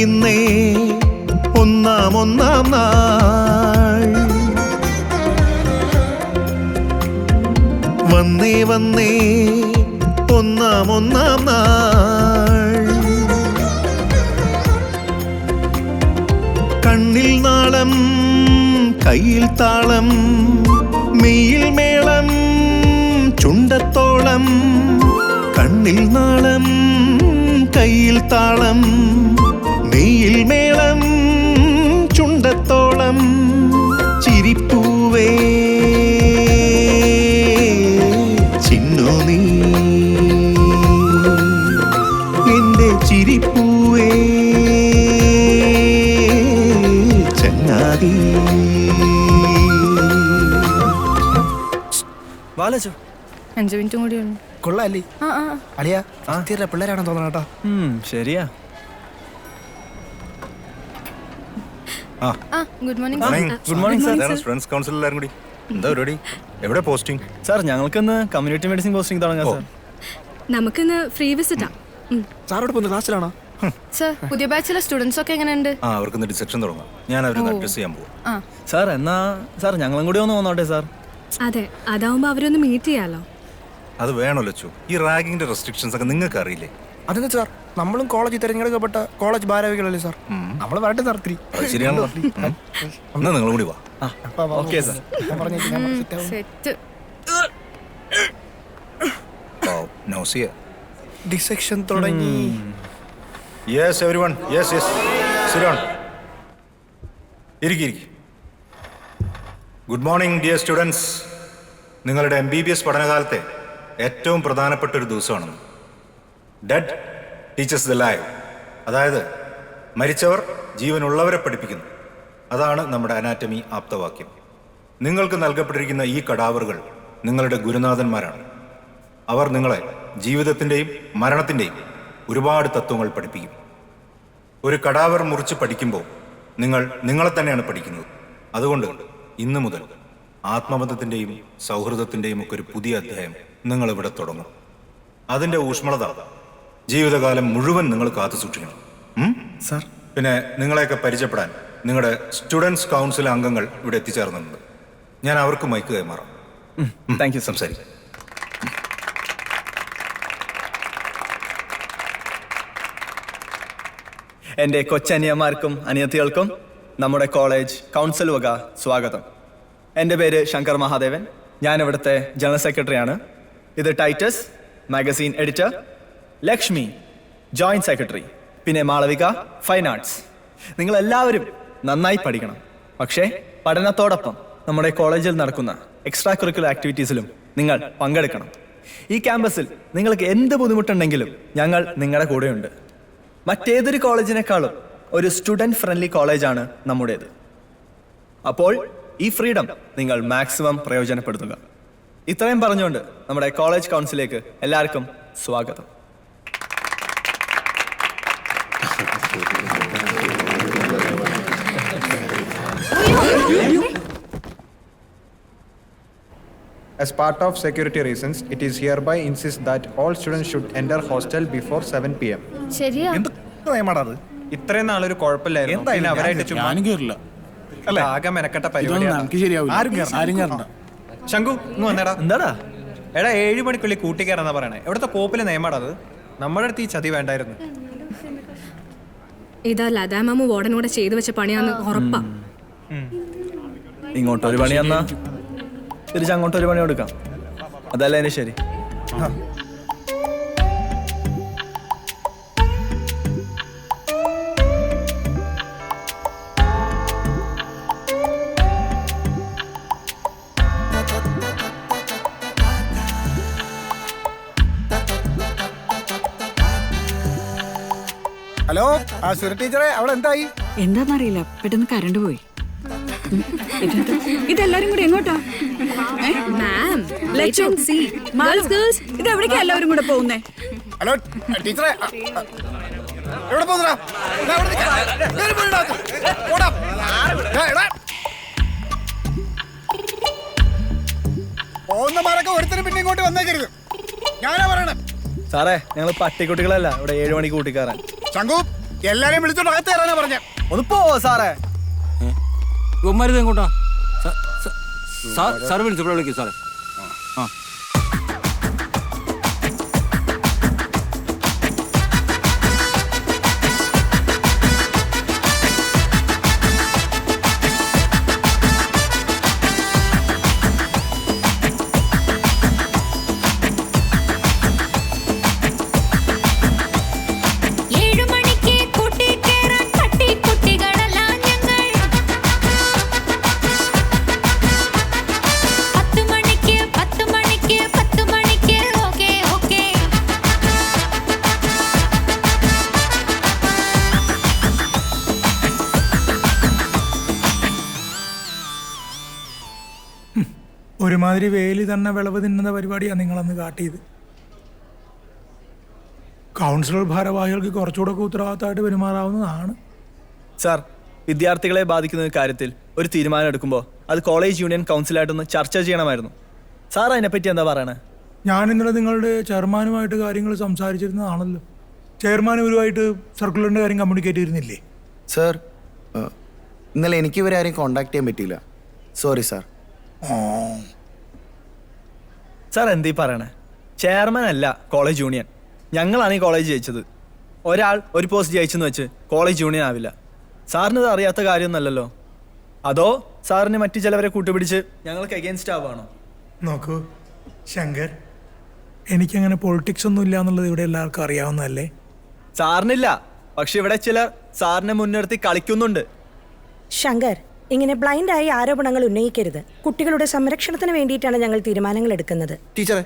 ഇന്നേ ഒന്നാം നാൾ വന്നേ ഒന്നാം നാൾ കണ്ണിൽ നാളം കയ്യിൽ താളം മെയ്യിൽ മേളം ചുണ്ടത്തോളം കണ്ണിൽ നാളം കയ്യിൽ താളം മെയ്യിൽ മേളം ചുണ്ടത്തോളം ചിരിപ്പൂവേ ചിന്നു നീ എന്റെ ചിരിപ്പൂവേ ചങ്ങാതി. വാലച്ചോ 5 മിനിറ്റും കൂടിയുണ്ട്. കൊള്ളാല്ലേ അളിയാ തീരെ പിള്ളേരാണെന്ന് തോന്നണം കേട്ടോ. ശരിയാ. Good morning. Good morning sir. Students council എല്ലാവരും കൂടി എന്താ പരിപാടി? എവിടെ പോസ്റ്റിംഗ്? സാർ ഞങ്ങൾക്കിന്ന് കമ്മ്യൂണിറ്റി മെഡിസിൻ പോസ്റ്റിംഗ് തുടങ്ങാം സാർ. നമുക്കിന്ന് ഫ്രീ വിസിറ്റാ. സാറോട് പോകുന്ന ക്ലാസ്സിലാണോ? സർ പുതിയ ബാച്ചിലെ സ്റ്റുഡൻസ് ഒക്കെ എങ്ങനെയുണ്ട്? അവർക്ക് ഡിസെക്ഷൻ തുടങ്ങാം. ഞാൻ അവരെ അഡ്രസ് ചെയ്യാൻ പോകും. സാർ എന്നാ സാർ ഞങ്ങളും കൂടി ഒന്ന് വന്നോട്ടെ സാർ. അതെ, അതാവുമ്പോ അവരൊന്ന് മീറ്റ് ചെയ്യാലോ. അത് വേണമല്ലോ ചോ. ഈ റാഗിങ്ങിന്റെ റെസ്ട്രിക്ഷൻസ് ഒക്കെ നിങ്ങൾക്ക് അറിയില്ലേ? അതെന്താ സാർ, നമ്മളും കോളേജിൽ തിരഞ്ഞെടുക്കപ്പെട്ട കോളേജ് ഭാരവാഹികളല്ലേ സാർ. നമ്മൾ വരട്ടെ സാർ. ശരിയാണല്ലോ. എന്നാ നിങ്ങൾ കൂടി വാ. Okay sir. സെറ്റ്. ഡിസെക്ഷൻ തുടങ്ങി. Yes everyone. Yes yes sit down. ഇരിക്ക്. Good morning dear students. നിങ്ങളുടെ MBBS പഠനകാലത്തെ ഏറ്റവും പ്രധാനപ്പെട്ട ഒരു ദിവസമാണ്. Dead teachers the live. അതായത് മരിച്ചവർ ജീവനുള്ളവരെ പഠിപ്പിക്കുന്നു. അതാണ് നമ്മുടെ അനാറ്റമി ആപ്തവാക്യം. നിങ്ങൾക്ക് നൽകപ്പെട്ടിരിക്കുന്ന ഈ കടാവറുകൾ നിങ്ങളുടെ ഗുരുനാഥന്മാരാണ്. അവർ നിങ്ങളെ ജീവിതത്തിൻ്റെയും മരണത്തിൻ്റെയും ഒരുപാട് തത്വങ്ങൾ പഠിപ്പിക്കും. ഒരു കടാവർ മുറിച്ച് പഠിക്കുമ്പോൾ നിങ്ങൾ നിങ്ങളെ തന്നെയാണ് പഠിക്കുന്നത്. അതുകൊണ്ട് ഇന്നു മുതൽ ആത്മബന്ധത്തിൻ്റെയും സൗഹൃദത്തിൻ്റെയും ഒക്കെ ഒരു പുതിയ അധ്യായം നിങ്ങൾ ഇവിടെ തുടങ്ങും. അതിൻ്റെ ഊഷ്മളത ജീവിതകാലം മുഴുവൻ നിങ്ങൾ കാത്തു സൂക്ഷിക്കണം സാർ. പിന്നെ നിങ്ങളെയൊക്കെ പരിചയപ്പെടാൻ നിങ്ങളുടെ സ്റ്റുഡൻസ് കൗൺസിൽ അംഗങ്ങൾ ഇവിടെ എത്തിച്ചേർന്നിട്ടുണ്ട്. ഞാൻ അവർക്ക് മൈക്ക് കൈമാറാം. Thank you. സംസാരിക്കും. എൻ്റെ കൊച്ചനിയന്മാർക്കും അനിയത്തികൾക്കും നമ്മുടെ കോളേജ് കൗൺസിൽ വക സ്വാഗതം. എൻ്റെ പേര് ശങ്കർ മഹാദേവൻ. ഞാൻ ഇവിടുത്തെ ജനറൽ സെക്രട്ടറിയാണ്. ഇത് Titus magazine editor, Lakshmi joint secretary, പിന്നെ മാളവിക ഫൈൻ ആർട്സ്. നിങ്ങളെല്ലാവരും നന്നായി പഠിക്കണം. പക്ഷേ പഠനത്തോടൊപ്പം നമ്മുടെ കോളേജിൽ നടക്കുന്ന എക്സ്ട്രാ കരിക്കുലർ ആക്ടിവിറ്റീസിലും നിങ്ങൾ പങ്കെടുക്കണം. ഈ ക്യാമ്പസിൽ നിങ്ങൾക്ക് എന്ത് ബുദ്ധിമുട്ടുണ്ടെങ്കിലും ഞങ്ങൾ നിങ്ങളുടെ കൂടെയുണ്ട്. മറ്റേതൊരു കോളേജിനേക്കാളും ഒരു സ്റ്റുഡൻറ് ഫ്രണ്ട്ലി കോളേജാണ് നമ്മുടേത്. അപ്പോൾ ഈ ഫ്രീഡം നിങ്ങൾ മാക്സിമം പ്രയോജനപ്പെടുത്തുക. ഇത്രയും പറഞ്ഞുകൊണ്ട് നമ്മുടെ കോളേജ് കൗൺസിലേക്ക് എല്ലാവർക്കും സ്വാഗതം. As part of security reasons, it is hereby insist that all students should enter hostel before 7 p.m. ശരിയാ എന്ത് നിയമാണത്? ഇത്രയും നാളൊരു കുഴപ്പമില്ലായിരുന്നു. എന്തായാലും പിന്നെ അവരായിട്ട് ചുമ്മാ ഞാനും കയറില്ല. അല്ലേ ആകെ മെനക്കെട്ട ഇതൊന്നും പരിപാടിയാണ്. നമുക്ക് ശരിയാവില്ല. ആരും കയറണ്ട. ശംഖു ഇങ്ങ് വന്നേടാ. എന്താടാ? എടാ 7 മണിക്കുള്ളിൽ കൂട്ടിക്കയറാന്നാ പറയണേ. എവിടുത്തെ കോപ്പിലെ നിയമാണത്? നമ്മുടെ അടുത്ത് ഈ ചതി വേണ്ടായിരുന്നു. ഇതാ ലതാമാമ വാർഡനോടെ ചെയ്തു വെച്ച പണിയാന്ന് ഉറപ്പാ. ഇങ്ങോട്ടൊരു പണി തന്നാ തിരിച്ച് അങ്ങോട്ടൊരു പണി കൊടുക്കാം. അതല്ലേ അതിന് ശരി. ഹലോ ആ സുര ടീച്ചറെ അവിടെ എന്തായി? എന്താന്നറിയില്ല, പെട്ടെന്ന് കറണ്ട് പോയി. ഇതെല്ലാരും കൂടി എങ്ങോട്ടാ? മാം ഇത് എവിടേക്കാ എല്ലാവരും കൂടെ പോകുന്നേ? ഹലോ ടീച്ചറെ എവിടെ പോകുന്നടാ? പോകുന്നമാരൊക്കെ ഒരുത്തരും പിന്നെ ഇങ്ങോട്ട് വന്നേക്കരുത്. ഞാനാ പറയണേ. സാറേ ഞങ്ങൾ പട്ടിക്കുട്ടികളല്ല ഇവിടെ 7 മണിക്ക് കൂട്ടിക്കാറാൻ. ശംഖു എല്ലാരെയും വിളിച്ചോണ്ട് അകത്ത് കയറാനാ പറഞ്ഞേ. ഒന്ന് പോവോ സാറേ? ഇവന്മാരിത് എങ്ങോട്ടാ? സാർ പ്രിൻസിപ്പളെ വിളിക്കും സാറേ. ആ ഒരുമാതിരി വേലി തന്നെ വിളവ് തിന്നുന്ന പരിപാടിയാണ് നിങ്ങളന്ന് കാട്ടിയത്. കൗൺസിലർ ഭാരവാഹികൾക്ക് കുറച്ചുകൂടെ ഉത്തരവാദിത്തമായിട്ട് പെരുമാറാവുന്നതാണ്. സാർ വിദ്യാർത്ഥികളെ ബാധിക്കുന്ന കാര്യത്തിൽ ഒരു തീരുമാനം എടുക്കുമ്പോൾ അത് കോളേജ് യൂണിയൻ കൗൺസിലായിട്ടൊന്ന് ചർച്ച ചെയ്യണമായിരുന്നു. സാർ അതിനെപ്പറ്റി എന്താ പറയണേ? ഞാൻ ഇന്നലെ നിങ്ങളുടെ ചെയർമാനുമായിട്ട് കാര്യങ്ങൾ സംസാരിച്ചിരുന്നതാണല്ലോ. ചെയർമാൻ ഇവരുമായിട്ട് സർക്കുലറിൻ്റെ കാര്യം കമ്മ്യൂണിക്കേറ്റ് ചെയ്തിരുന്നില്ലേ? സാർ ഇന്നലെ എനിക്ക് ഇവരെ ആരെയും കോണ്ടാക്ട് ചെയ്യാൻ പറ്റിയില്ല. Sorry sir. സാർ എന്തീ പറയണേ? ചെയർമാൻ അല്ല കോളേജ് യൂണിയൻ. ഞങ്ങളാണ് ഈ കോളേജ് ജയിച്ചത്. ഒരാൾ ഒരു പോസ്റ്റ് ജയിച്ചെന്ന് വെച്ച് കോളേജ് യൂണിയൻ ആവില്ല. സാറിന് ഇത് അറിയാത്ത കാര്യമൊന്നുമല്ലല്ലോ. അതോ സാറിന് മറ്റു ചിലവരെ കൂട്ടുപിടിച്ച് ഞങ്ങൾക്ക് എഗെയിൻസ്റ്റ് ആവുകയാണോ? നോക്കൂ ശങ്കർ, എനിക്കങ്ങനെ പൊളിറ്റിക്സ് ഒന്നും ഇല്ല എന്നുള്ളത് ഇവിടെ എല്ലാവർക്കും അറിയാവുന്നതല്ലേ? സാറിനില്ല, പക്ഷെ ഇവിടെ ചിലർ സാറിനെ മുൻനിർത്തി കളിക്കുന്നുണ്ട്. ശങ്കർ, ഇങ്ങനെ ബ്ലൈൻഡായി ആരോപണങ്ങൾ ഉന്നയിക്കരുത്. കുട്ടികളുടെ സംരക്ഷണത്തിന് വേണ്ടിയിട്ടാണ് ഞങ്ങൾ തീരുമാനങ്ങൾ എടുക്കുന്നത്. ടീച്ചറെ,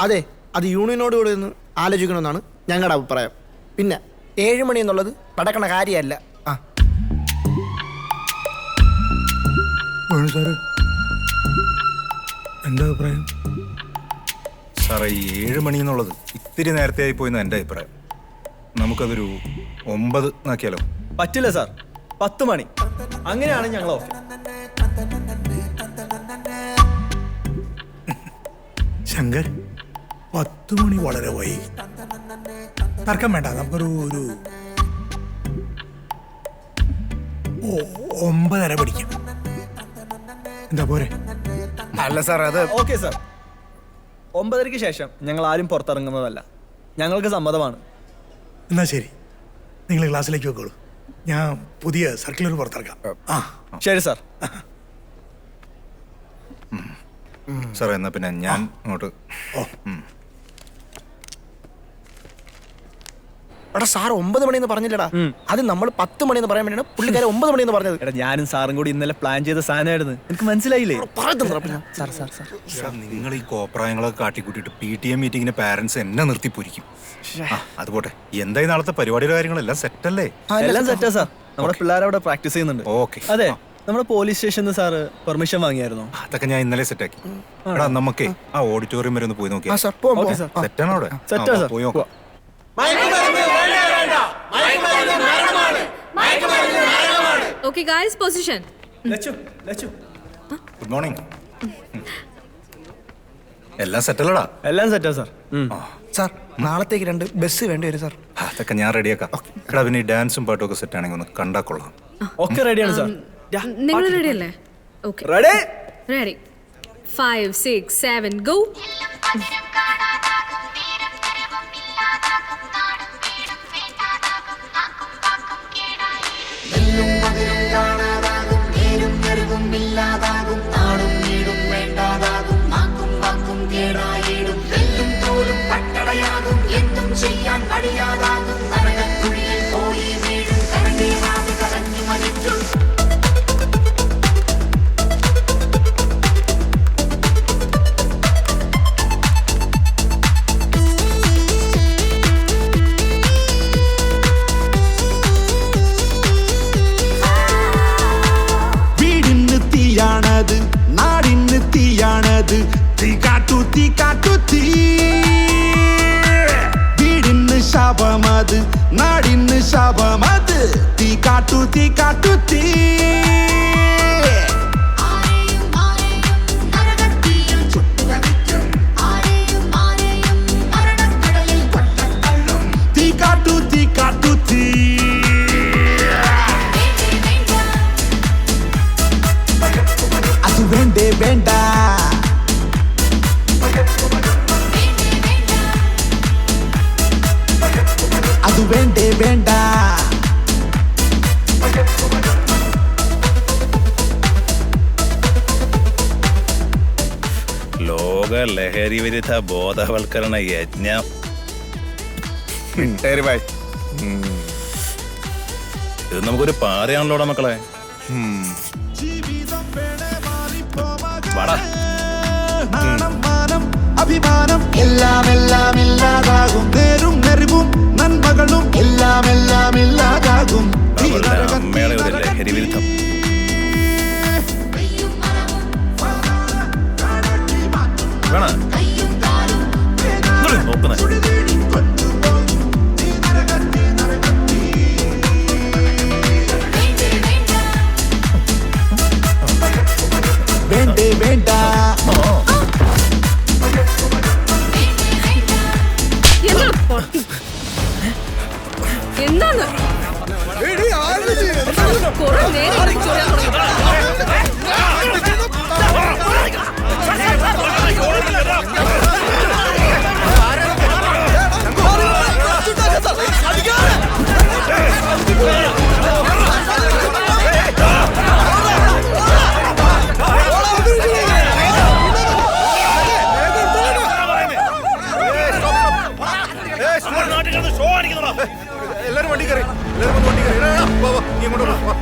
അതെ, അത് യൂണിയനോട് കൂടെ ഒന്ന് ആലോചിക്കണമെന്നാണ് ഞങ്ങളുടെ അഭിപ്രായം. പിന്നെ 7 മണി എന്നുള്ളത് നടക്കണ കാര്യമല്ല. ആ സാറ് എൻ്റെ അഭിപ്രായം സാറേ, ഈ 7 മണി എന്നുള്ളത് ഇത്തിരി നേരത്തെ ആയി പോയെന്ന് എൻ്റെ അഭിപ്രായം. നമുക്കതൊരു 9 ആക്കിയാലോ? പറ്റില്ല സാർ, 10 മണി. അങ്ങനെയാണ് ഞങ്ങൾ ഓക്കെ. ശങ്കർ, 10 മണി വളരെ വൈകി. തർക്കം വേണ്ട, നമുക്കൊരു 9:30 പിടിക്കാം. എന്താ പോരെ? അല്ല സാർ, അത് ഓക്കെ സാർ. 9:30-ക്ക് ശേഷം ഞങ്ങൾ ആരും പുറത്തിറങ്ങുന്നതല്ല. ഞങ്ങൾക്ക് സമ്മതമാണ്. എന്നാ ശരി, നിങ്ങൾ ക്ലാസ്സിലേക്ക് വെക്കോളൂ. ഞാൻ പുതിയ സർക്കുലർ പുറത്തിറക്കാം. ആ ശരി സാർ. സാറേ, എന്നാ പിന്നെ ഞാൻ അങ്ങോട്ട്. എടാ സാർ 9 മണിയെന്ന് പറഞ്ഞില്ലടാ. അത് നമ്മൾ 10 മണിയെന്ന് പറയാൻ വേണ്ടിയാണ് പുള്ളിക്കാരെ 9 മണിയെന്ന് പറഞ്ഞത്. എടാ, ഞാനും സാറും കൂടി ഇന്നലെ പ്ലാൻ ചെയ്ത സാധനമായിരുന്നു. എനിക്ക് മനസ്സിലായില്ലേ? നിങ്ങൾ ഈ കോപ്രായങ്ങളൊക്കെ കാട്ടിക്കൂട്ടിയിട്ട് PTA മീറ്റിങ്ങിന് പാരന്റ്സ് എന്നെ നിർത്തി പൊരിക്കും. അതുപോട്ടെ, എന്തായി നാളത്തെ പരിപാടിയുടെ കാര്യങ്ങളെല്ലാം സെറ്റല്ലേ? എല്ലാം സെറ്റാ സാർ. നമ്മുടെ പിള്ളേർ അവിടെ പ്രാക്ടീസ് ചെയ്യുന്നുണ്ട്. ഓക്കെ. അതെ, നമ്മുടെ പോലീസ് സ്റ്റേഷനിൽ സാറ് പെർമിഷൻ വാങ്ങിയായിരുന്നു. അതൊക്കെ ഞാൻ ഇന്നലെ സെറ്റാക്കി. എടാ, നമുക്കേ ആ ഓഡിറ്റോറിയം വരെ ഒന്ന് പോയി നോക്കിയാ ഓക്കെ സാർ. സെറ്റാണോ അവിടെ? സെറ്റാ സാർ. പോയി നോക്കാം. Okay guys, position. Lachu, Lachu. Good morning. എല്ലാം സെറ്റല്ലടാ. എല്ലാം സെറ്റാ സാർ. സാർ നാളത്തേക്ക് 2 ബസ് വേണ്ടി വരും സാർ. അതൊക്കെ ഞാൻ റെഡിയാക്കാം. എടാ പിന്നെ ഈ ഡാൻസും പാട്ടും ഒക്കെ സെറ്റ് ആണെങ്കിൽ ഒന്ന് കണ്ടാ കൊള്ളാം. ഒക്കെ റെഡിയാണ് സാർ. നിങ്ങൾ റെഡി അല്ലേ? Okay ready ready 5 6 7 go. വീടിന് തീയാണത്, നാടിന് തീയാണത്, തീ കാട്ടു തീ കാട്ടു തീ. വീടിന് ശാപമത്, നാടിന് ശാപമത്, തീ കാട്ടു തീ കാട്ടു തീ. തീ കാട്ടു തീ കാട്ടു തീ. അത് വേണ്ടേ വേണ്ട, അത് വേണ്ടേ വേണ്ട. ലോക ലഹരി വിരുദ്ധ ബോധവൽക്കരണ യജ്ഞം. ഇത് നമുക്കൊരു പാതയാണല്ലോടാ മക്കളെ. നാണം മാനം അഭിമാനം എല്ലാം എല്ലാം ഇല്ലാതാകും. നേരും നെറിവും നന്മകളും എല്ലാം എല്ലാം ഇല്ലാതാകും. അമ്മയുടെ ഒരു ലഹരി വിരുദ്ധം. വേണ നോക്കുന്നേ. വേണ്ടേ വേണ്ട. എന്താണ് കുറെ നേരം ചൊറിയാൻ എല്ലാരും വണ്ടി കയറി, എല്ലാരും വണ്ടി കയറി. നീ ഇങ്ങോട്ട് വാ.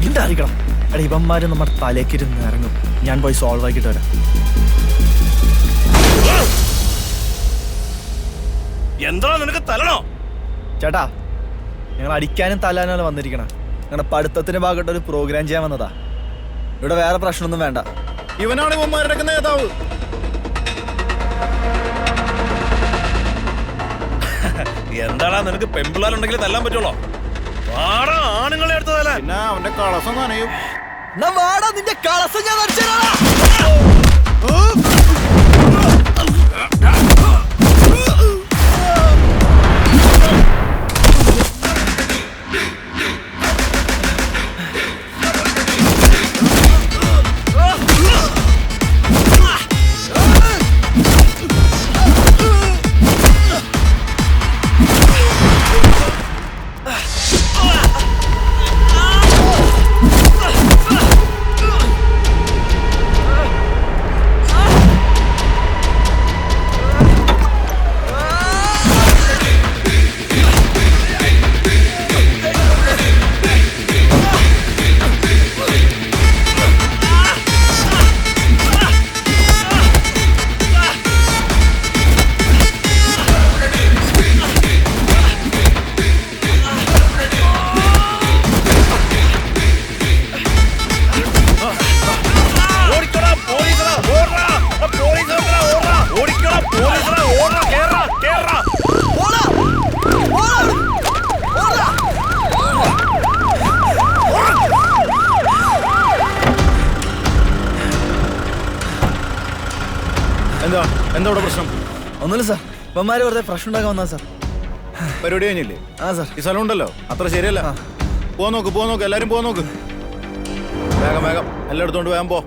എന്തായിരിക്കണം എടാ, ഇവന്മാര് നമ്മുടെ തലേക്കിരുന്ന് ഇറങ്ങും. ഞാൻ പോയി സോൾവ് ആക്കിയിട്ട് വരാം. എന്താ നിനക്ക് തലണോ? ചേട്ടാ, ഞങ്ങൾ അടിക്കാനും തല്ലാനാണ് വന്നിരിക്കണം. ഞങ്ങളുടെ പഠിത്തത്തിന്റെ ഭാഗമായിട്ട് ഒരു പ്രോഗ്രാം ചെയ്യാൻ വന്നതാ. ഇവിടെ വേറെ പ്രശ്നമൊന്നും വേണ്ട. ഇവനാണ് ഇവന്മാരുടെ നേതാവ്. എന്താടാ നിനക്ക് പെമ്പിള്ളാരുണ്ടെങ്കിൽ തല്ലാൻ പറ്റുള്ളോ? ആണുങ്ങളെ എടുത്തതല്ല. പിന്നെ അവന്റെ കളസം നനയും. നിന്റെ കളസം ഞാൻ എന്താ ഇവിടെ പ്രശ്നം? ഒന്നുമില്ല സാർ, ഇവന്മാര് വെറുതെ പ്രശ്നം ഉണ്ടാക്കാൻ വന്നാ സാർ. പരിപാടി കഴിഞ്ഞില്ലേ? ആ സാർ. ഈ സ്ഥലം ഉണ്ടല്ലോ, അത്ര ശരിയല്ല. പോവാൻ നോക്ക്, എല്ലാരും പോവാൻ നോക്ക്. വേഗം എല്ലാം എടുത്തോണ്ട് വേഗം പോ.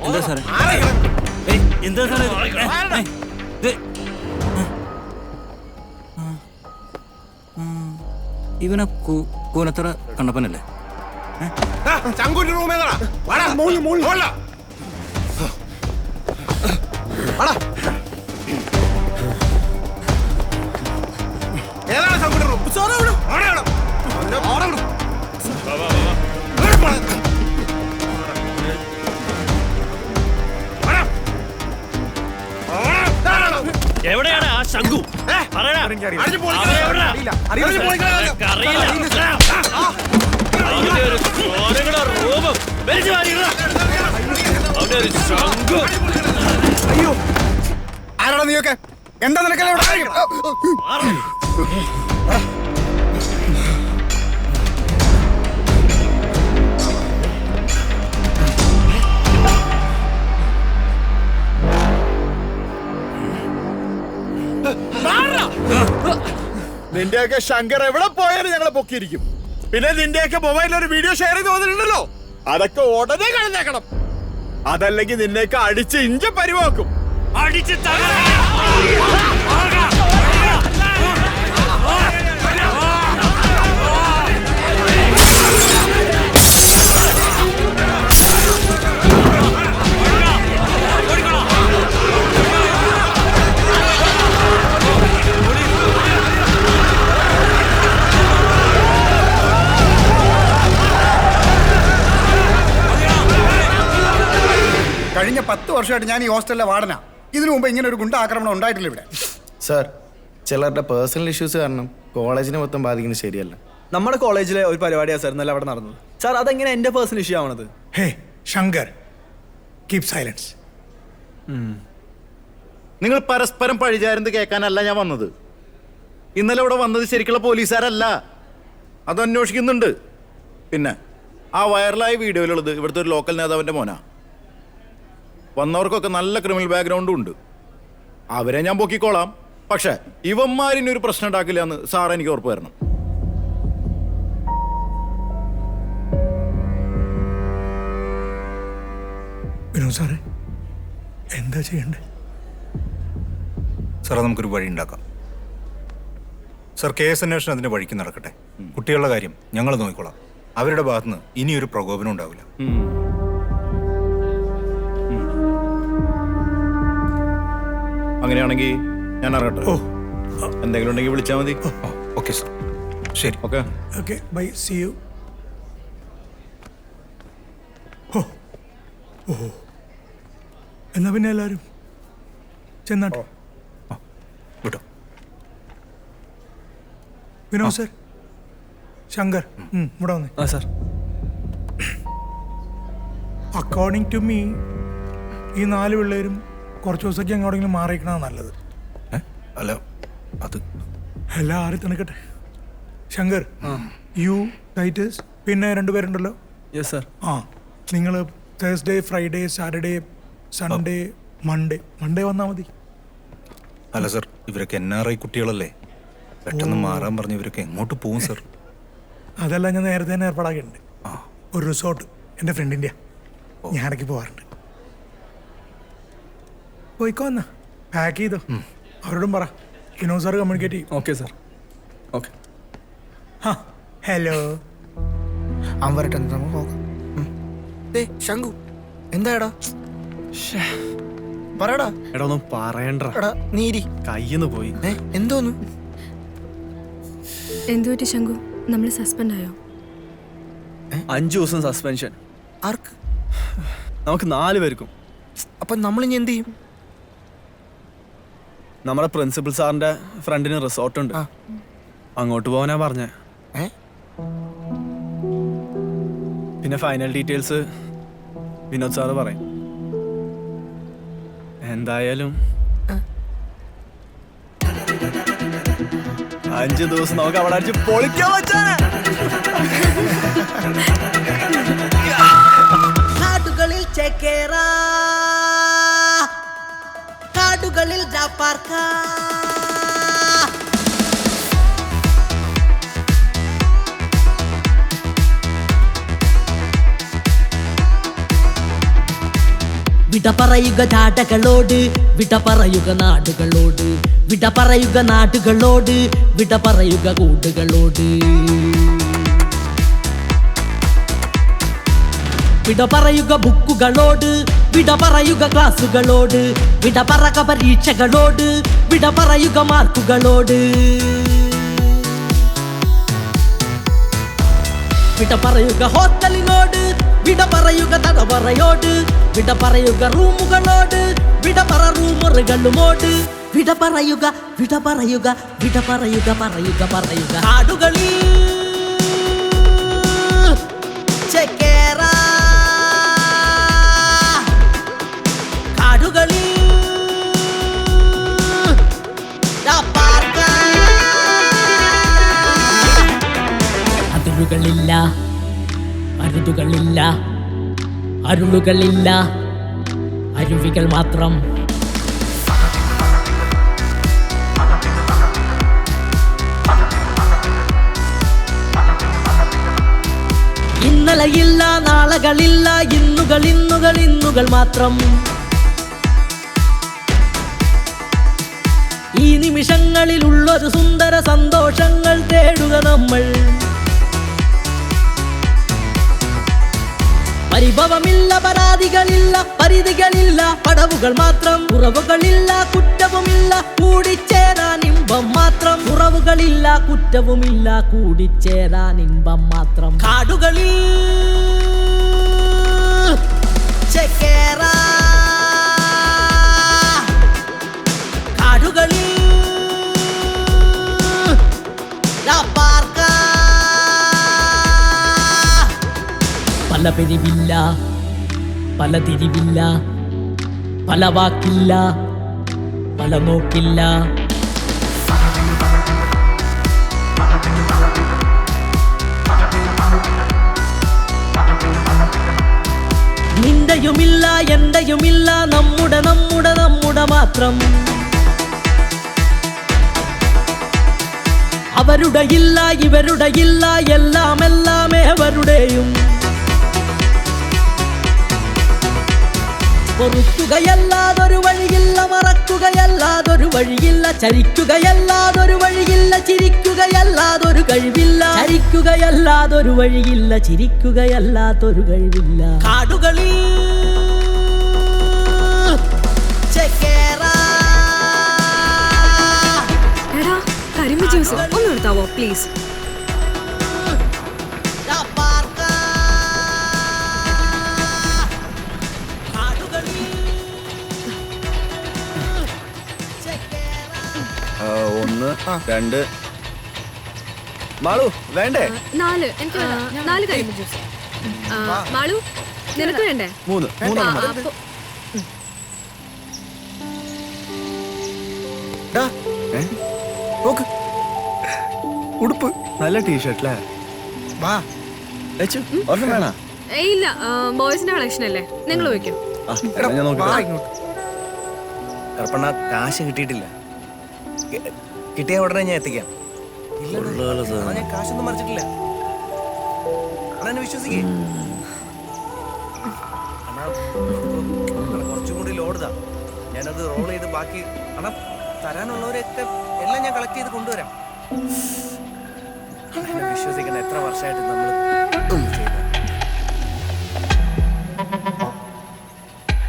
എന്താ സാറേ? എന്താ സാറേ? ഇവനെ കൂനത്തറ കണ്ണപ്പനല്ലേ? എവിടെയാണ് ആ ശംഖു? അയ്യോ, ആരാടാ നീയൊക്കെ? എന്താ നിനക്കല്ലേ ഇവിടെ? നിന്റെയൊക്കെ ശങ്കർ എവിടെ പോയാലും ഞങ്ങളെ പൊക്കിയിരിക്കും. പിന്നെ നിന്റെയൊക്കെ മൊബൈലിൽ ഒരു വീഡിയോ ഷെയർ ചെയ്ത് വന്നിട്ടുണ്ടല്ലോ, അതൊക്കെ ഉടനെ കളഞ്ഞേക്കണം. അതല്ലെങ്കിൽ നിന്നെയൊക്കെ അടിച്ച് ഇഞ്ച പരിവാക്കും. അടിച്ച് കഴിഞ്ഞ 10 വർഷമായിട്ട് ഞാൻ ഈ ഹോസ്റ്റലിലെ വാർഡനാ. ഇതിനു മുമ്പ് ഇങ്ങനെ ഒരു ഗുണ്ട ആക്രമണം ഉണ്ടായിട്ടില്ല ഇവിടെ. സാർ, ചിലരുടെ പേഴ്സണൽ ഇഷ്യൂസ് കാരണം കോളേജിനെ മൊത്തം ബാധിക്കുന്നത് ശരിയല്ല. നമ്മുടെ കോളേജിലെ ഒരു പരിപാടിയാണ് സാർ ഇന്നലെ അവിടെ നടന്നത്. സാർ, അതെങ്ങനെ എൻ്റെ പേഴ്സണൽ ഇഷ്യൂ ആവണത്? ഹേ ശങ്കർ, കീപ് സൈലൻസ്. നിങ്ങൾ പരസ്പരം പഴിചാരുന്നത് കേൾക്കാനല്ല ഞാൻ വന്നത്. ഇന്നലെ ഇവിടെ വന്നത് ശരിക്കുള്ള പോലീസുകാരല്ല, അത് അന്വേഷിക്കുന്നുണ്ട്. പിന്നെ ആ വൈറലായ വീഡിയോയിലുള്ളത് ഇവിടുത്തെ ഒരു ലോക്കൽ നേതാവിൻ്റെ മോനാ. വന്നവർക്കൊക്കെ നല്ല ക്രിമിനൽ ബാക്ക്ഗ്രൗണ്ടും ഉണ്ട്. അവരെ ഞാൻ പൊക്കിക്കോളാം. പക്ഷെ ഇവന്മാരിനൊരു പ്രശ്നം ഉണ്ടാക്കില്ല എന്ന് സാർ എനിക്ക് ഉറപ്പ് തരണം. വിനോദ് സാറേ, എന്താ ചെയ്യണ്ടേ? സാറേ, നമുക്കൊരു വഴി ഉണ്ടാക്കാം. സാർ, കേസ് അന്വേഷണം അതിൻ്റെ വഴിക്ക് നടക്കട്ടെ. കുട്ടികളുടെ കാര്യം ഞങ്ങൾ നോക്കിക്കോളാം. അവരുടെ ഭാഗത്തുനിന്ന് ഇനിയൊരു പ്രകോപനം ഉണ്ടാവില്ല. അങ്ങനെയാണെങ്കിൽ ഞാൻ ഇറങ്ങട്ടെ. എന്തെങ്കിലും ഉണ്ടെങ്കിൽ വിളിച്ചാൽ മതി. ഓക്കെ സാർ, ശരി. Okay okay, bye, see you. ഓ, എന്നാ പിന്നെ എല്ലാവരും ചെന്നാട്ടെ. വിട്ടോ. വിനോദ് സർ, ശങ്കർ, ഇവിടെ വന്നേ. ആ സാർ. അക്കോർഡിംഗ് ടു മീ ഈ 4 പിള്ളേരും കുറച്ച് ദിവസത്തേക്ക് എങ്ങോട്ടെങ്കിലും മാറിയിരിക്കണതാണ് നല്ലത്. അല്ല, അത് എല്ലാം ആറി തണുക്കട്ടെ. ശങ്കർ, യു, ടൈറ്റസ്, പിന്നെ 2 പേരുണ്ടല്ലോ. Yes sir. ആ, നിങ്ങൾ Thursday, Friday, Saturday, Sunday, Monday വന്നാൽ മതി. അല്ല സാർ, ഇവരൊക്കെ NRI കുട്ടികളല്ലേ, പെട്ടെന്ന് മാറാൻ പറഞ്ഞ് ഇവരൊക്കെ എങ്ങോട്ട് പോകും സാർ? അതെല്ലാം ഞാൻ നേരത്തെ തന്നെ ഏർപ്പാടാക്കിയിട്ടുണ്ട്. ഒരു റിസോർട്ട് എൻ്റെ ഫ്രണ്ടിൻ്റെ, ഞാൻ ഇടയ്ക്ക് പോകാറുണ്ട്. പോയിക്കോ, എന്നാ പാക്ക് ചെയ്തോ. അവരോടും പറ വിനോദ് സാർ കമ്മ്യൂണിക്കേറ്റ് ചെയ്യും. Okay sir. ഓക്കെ. ഹലോ. അവൻ വരട്ടെ, നമുക്ക് പോകാം. ശങ്കു, എന്താടാ പറയടാ. എടാ, ഒന്നും പറയണ്ട. നീരി കയ്യിന്ന് പോയി. എന്തോന്നു? എന്തു പറ്റി ശംഖു? നമ്മൾ സസ്പെൻഡ് ആയോ? 5 ദിവസം സസ്പെൻഷൻ. ആർക്ക്? നമുക്ക് 4 പേർക്കും. അപ്പൊ നമ്മൾ ഇനി എന്ത് ചെയ്യും? നമ്മുടെ പ്രിൻസിപ്പൽ സാറിന്റെ ഫ്രണ്ടിന് റിസോർട്ട് ഉണ്ട്, അങ്ങോട്ട് പോകാനാ പറഞ്ഞേ. പിന്നെ ഫൈനൽ ഡീറ്റെയിൽസ് വിനോദ് സാറ് പറയും. എന്തായാലും 5 ദിവസം നമുക്ക് അവിടെ അടിച്ച് പൊളിക്കാൻ പറ്റാ. കാടുകളിൽ ചേക്കേറ, കാടുകളിൽ ജാപ്പാർക്ക. വിട പറയുക ജാടകളോട്, വിട പറയുക നാടുകളോട്, വിട പറയുക നാടുകളോട്, വിട പറയുക കൂട്ടുകളോട്. വിട പറയുക ബുക്കുകളോട്, വിട പറയുക ക്ലാസുകളോട്, വിട പറക പരീക്ഷകളോട്, വിട പറയുക മാർക്കുകളോട്. വിട പറയുക ഹോസ്റ്റലിനോട്, വിട പറയുക തടവറയോട്, വിട പറയുക റൂമുകളോട്, വിട പറ റൂമുറുകളുമോട്. വിട പറയുക, വിട പറയുക, വിട പറയുക, പറയുക പറയുക കാടുകളിൽ ചേക്കേറ, കാടുകളിൽ അതിരുകളില്ല, അരുതുകളില്ല, അരുളുകളില്ല, അരുവികൾ മാത്രം. ഇന്നലെയില്ല, നാളകളില്ല, ഇന്നുകൾ ഇന്നുകൾ ഇന്നുകൾ മാത്രം. ഈ നിമിഷങ്ങളിലുള്ളൊരു സുന്ദര സന്തോഷങ്ങൾ തേടുക നമ്മൾ. പരിഭവമില്ല, പരാതികളില്ല, പരിധികളില്ല, പടവുകൾ മാത്രം. കുറവുകളില്ല, കുറ്റവുമില്ല, കൂടിച്ചേരാൻ ഇമ്പം മാത്രം. കുറവുകളില്ല, കുറ്റവുമില്ല, കൂടിച്ചേരാൻ ഇമ്പം മാത്രം. കാടുകളിൽ ചേക്കേറ, കാടുകളിൽ പല പിരിവില്ല, പല തിരിവില്ല, പല വാക്കില്ല, പല നോക്കില്ല. നിന്റെയുമില്ല, എന്റെയുമില്ല, നമ്മുടെ നമ്മുടെ നമ്മുടെ മാത്രം. അവരുടെ ഇല്ല, ഇവരുടെ ഇല്ല, എല്ലാം എല്ലാം ഏവരുടെയും. പൊറുക്കുകയല്ലാതൊരു വഴിയില്ല, മറക്കുകയല്ലാതൊരു വഴിയില്ല, ചരിക്കുകയല്ലാതൊരു വഴിയില്ല, ചിരിക്കുകയല്ലാതൊരു കഴിവില്ല. ചരിക്കുകയല്ലാതൊരു വഴിയില്ല, ചിരിക്കുകയല്ലാതൊരു കഴിവില്ല. കാടുകളിൽ ചേക്കേറ. എടാ കരിമ്പ് ജ്യൂസ് ഒന്ന് എടുത്താവോ പ്ലീസ്? ഒന്ന്, രണ്ട്. മാളു വേണ്ടേ? 4. എനിക്ക് 4 കരിമ്പ് ജ്യൂസ്. മാളു നിനക്ക് വേണ്ടേ? 3. ഉടുപ്പ് നല്ല ടീഷർട്ടല്ലേ? വേണ? ഇല്ല, ബോയ്സിന്റെ കളക്ഷൻ അല്ലേ, നിങ്ങൾ വയ്ക്കും. കറുപ്പണ്ണ കാശ് കിട്ടിയിട്ടില്ല, കിട്ടിയ ഉടനെ ഞാൻ എത്തിക്കാം. ഞാൻ കാശൊന്നും മറിച്ചിട്ടില്ല, വിശ്വസിക്കേ. കുറച്ചും കൂടി ലോഡുതാ, ഞാനത് റോൾ ചെയ്ത് ബാക്കി അണ്ണാ തരാനുള്ളവരൊക്കെ എല്ലാം ഞാൻ കളക്ട് ചെയ്ത് കൊണ്ടുവരാം. വിശ്വസിക്കണം, എത്ര വർഷമായിട്ട് നമ്മൾ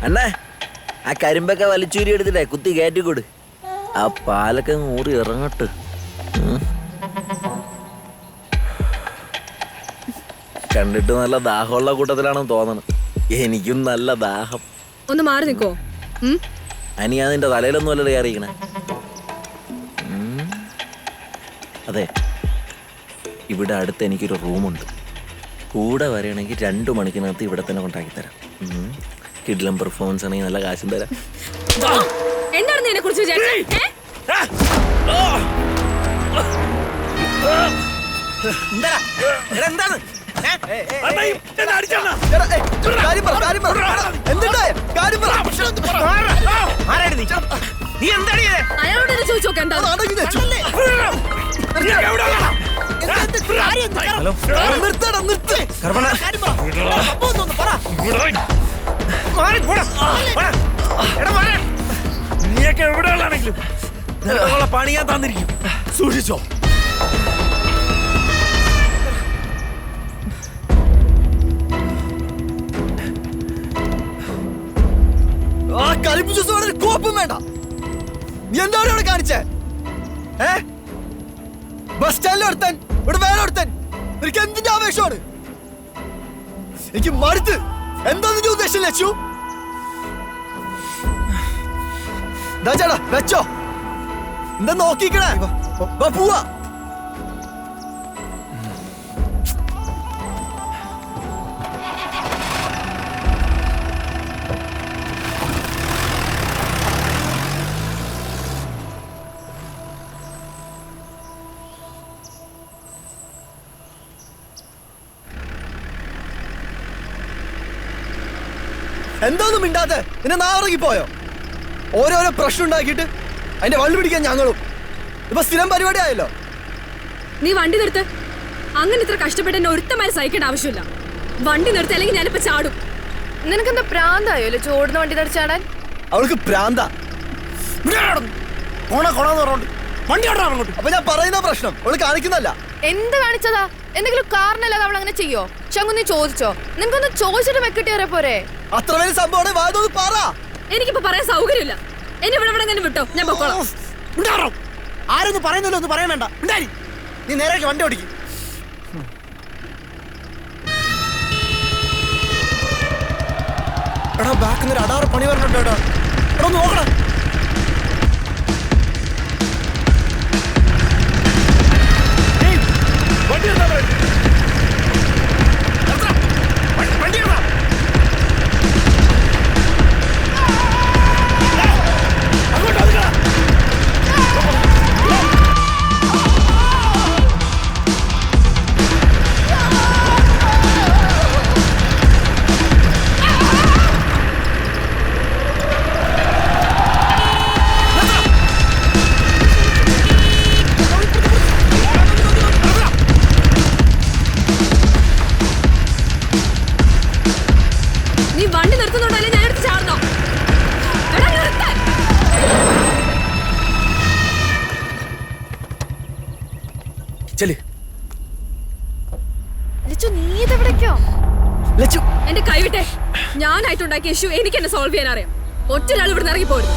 അണ്ണേ ആ കരിമ്പൊക്കെ വലിച്ചൂരി എടുത്തിട്ടേ കുത്തി കയറ്റിക്കൊടു. ആ പാലൊക്കെ ഊറി ഇറങ്ങട്ട്. കണ്ടിട്ട് നല്ല ദാഹമുള്ള കൂട്ടത്തിലാണെന്ന് തോന്നണം. എനിക്കും നല്ല ദാഹം. ഒന്ന് മാറി നിൽക്കോ? അനി അതിന്റെ തലയിലൊന്നും അല്ലല്ലോ കയറിയിരിക്കണേ. അതെ, ഇവിടെ അടുത്ത് എനിക്കൊരു റൂമുണ്ട്. കൂടെ വരികയാണെങ്കിൽ 2 മണിക്കിനകത്ത് ഇവിടെ തന്നെ കൊണ്ടാക്കി തരാം. കിഡ്ലം പെർഫോമൻസ് ആണെങ്കിൽ നല്ല കാശും തരാം. എന്താണ് നിന്നെ കുറിച്ച് വിചാരിച്ചേ? എന്താണ് നീ എന്താണ് അയാളോട് ചോദിച്ചു നോക്കാം. എന്താ നീയൊക്കെ എവിടെയുള്ളാണെങ്കിലും പണി ഞാൻ തന്നിരിക്കും. സൂക്ഷിച്ചോ. കോപ്പം വേണ്ട. നീ എന്താണ് ഇവിടെ കാണിച്ചേ? ബസ് സ്റ്റാൻഡിൽ ഒരുത്തൻ, ഇവിടെ വേറെ ഒരുത്തൻ. എനിക്ക് എന്തിന്റെ ആവേശമാണ്? എനിക്ക് മടുത്ത്. എന്താന്ന് നീ ഉദ്ദേശം ലച്ചു? ചേട്ടാ വെച്ചോ. എന്താ നോക്കിക്കണേ? പോവാ. എന്താന്നും മിണ്ടാതെ? നിന്നെ നാറങ്ങിപ്പോയോ? ഓരോരോ പ്രശ്നം ഉണ്ടാക്കിയിട്ട് അതിന്റെ വള്ളി പിടിക്കാൻ ഞങ്ങളും. ഇപ്പൊ സ്ഥിരം പരിപാടി ആയല്ലോ. നീ വണ്ടി നിർത്ത്. അങ്ങനെ ഇത്ര കഷ്ടപ്പെട്ട് എന്നെ ഒരുത്തമായി സഹിക്കേണ്ട ആവശ്യമില്ല. വണ്ടി നിർത്തി, അല്ലെങ്കിൽ ഞാനിപ്പോ ചാടും. നിനക്കെന്താ പ്രാന്തായോ ചോടുന്ന വണ്ടി തടിച്ചാടാൻ? അവൾക്ക് പ്രാന്ത. അപ്പൊ ഞാൻ പറയുന്ന പ്രശ്നം അവള് കാണിക്കുന്നല്ല. എന്ത് കാണിച്ചതാ? എന്തെങ്കിലും കാരണല്ലാതെ അവൾ അങ്ങനെ ചെയ്യോ? ശങ്കു, നീ ചോദിച്ചോ? നിനക്കൊന്ന് ചോദിച്ചിട്ട് വെക്കിട്ടേറെ പോരെ? അത്ര വലിയ സംഭവം വാദം പറ. എനിക്കിപ്പോ പറയാൻ സൗകര്യമില്ല. എന്നെ ഇവിടെ വിട്ടോ, ഞാൻ പൊക്കോളാം. ആരൊന്നും പറയുന്നല്ലോ, ഒന്നും പറയാൻ വേണ്ട. നീ നേരെ വണ്ടി ഓടിക്കും. എടാ, ബാക്കിൽ നിന്ന് അടാറ് പണി പറഞ്ഞിട്ടോ. എടാ നോക്കടാ. എന്റെ കൈവിട്ടെ. ഞാനായിട്ടുണ്ടാക്കിയ ഇഷ്യൂ എനിക്ക് എന്നെ സോൾവ് ചെയ്യാൻ അറിയാം. ഒറ്റൊരാൾ ഇവിടെ ഇറങ്ങി പോരും.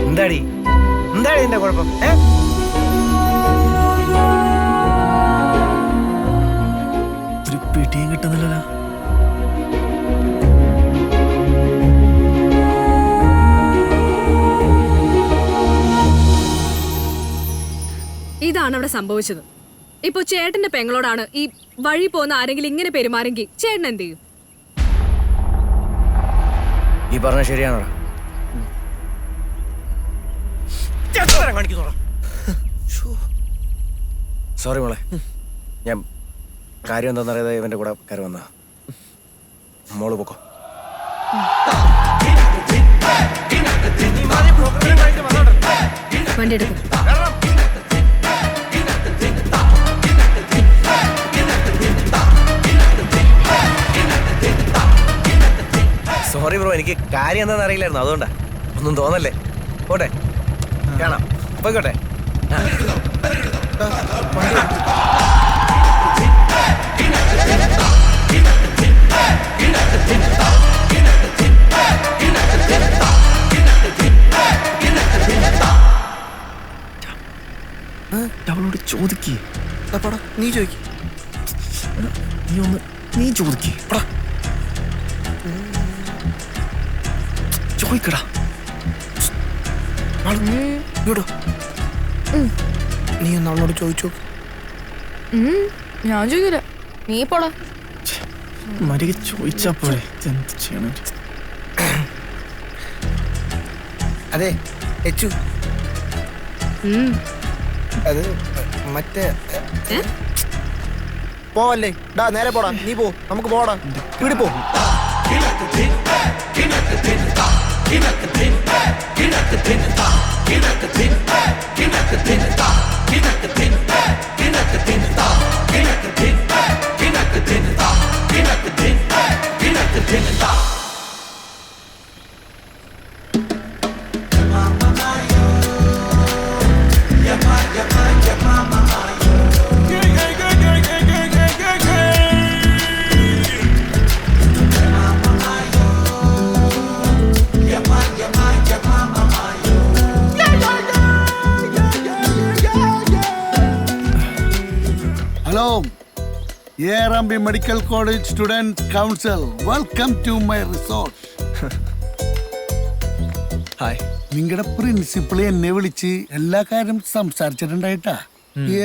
എന്താടി എന്റെ കുഴപ്പം? ഒരു പിടിയും കിട്ടുന്നില്ലല്ലോ. ഇതാണ് അവിടെ സംഭവിച്ചത്. ഇപ്പൊ ചേട്ടന്റെ പെങ്ങളോടാണ് ഈ വഴി പോകുന്ന ആരെങ്കിലും ഇങ്ങനെ പെരുമാറെങ്കിൽ ചേട്ടൻ എന്ത് ചെയ്യും? ഈ പറഞ്ഞ ശരിയാണോ? സോറി മോളെ, ഞാൻ കാര്യം എന്താണെന്നറിയാതെ ഇവന്റെ കൂടെ കയറി വന്ന. മോള് പൊക്കോ. വണ്ടി എടുക്കും. സോറി ബ്രോ, എനിക്ക് കാര്യം എന്താണെന്ന് അറിയില്ലായിരുന്നു, അതുകൊണ്ടാ. ഒന്നും തോന്നല്ലേ. പോട്ടെ, കാണാം. പോയിക്കോട്ടെ. അവളോട് ചോദിക്കേ പടാ നീ ചോദിക്ക. നീ ചോദിക്കേ ചോദിക്കടാ. നീ ഒന്ന് അവളോട് ചോദിച്ചു. ഞാൻ ചോദിക്കില്ല, നീ പോടാ. മരിക ചോദിച്ചാ പോലെ എന്ത് ചെയ്യണം? അതെ എച്ചു, അത് മറ്റേ പോവല്ലേ ഡാ, നേരെ പോടാ. നീ പോ, നമുക്ക് പോടാ. ഇവിടെ പോ. Hello, ARMB Medical College Student Council. Welcome to my resort. Hi. നിങ്ങളുടെ പ്രിൻസിപ്പൾ എന്നെ വിളിച്ച് എല്ലാ കാര്യം സംസാരിച്ചിട്ടുണ്ടായിട്ടാ.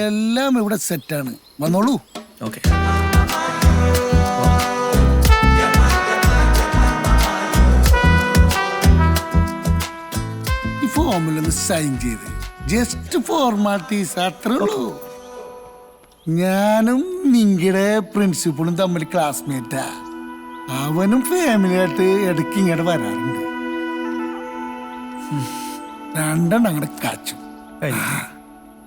എല്ലാം ഇവിടെ സെറ്റാണ്. വന്നോളൂ. ഓക്കെ. ഈ ഫോമിലൊന്ന് സൈൻ ചെയ്ത് ജസ്റ്റ് ഫോർമാലിറ്റീസ് അത്രേ ഉള്ളൂ. ഞാനും നിങ്ങളുടെ പ്രിൻസിപ്പളും തമ്മിൽ ക്ലാസ്മേറ്റാ. അവനും ഫാമിലിയായിട്ട് ഇടയ്ക്ക് ഇങ്ങോട്ട് വരാറുണ്ട്. രണ്ടെണ്ണം അങ്ങോട്ട് കാച്ചു.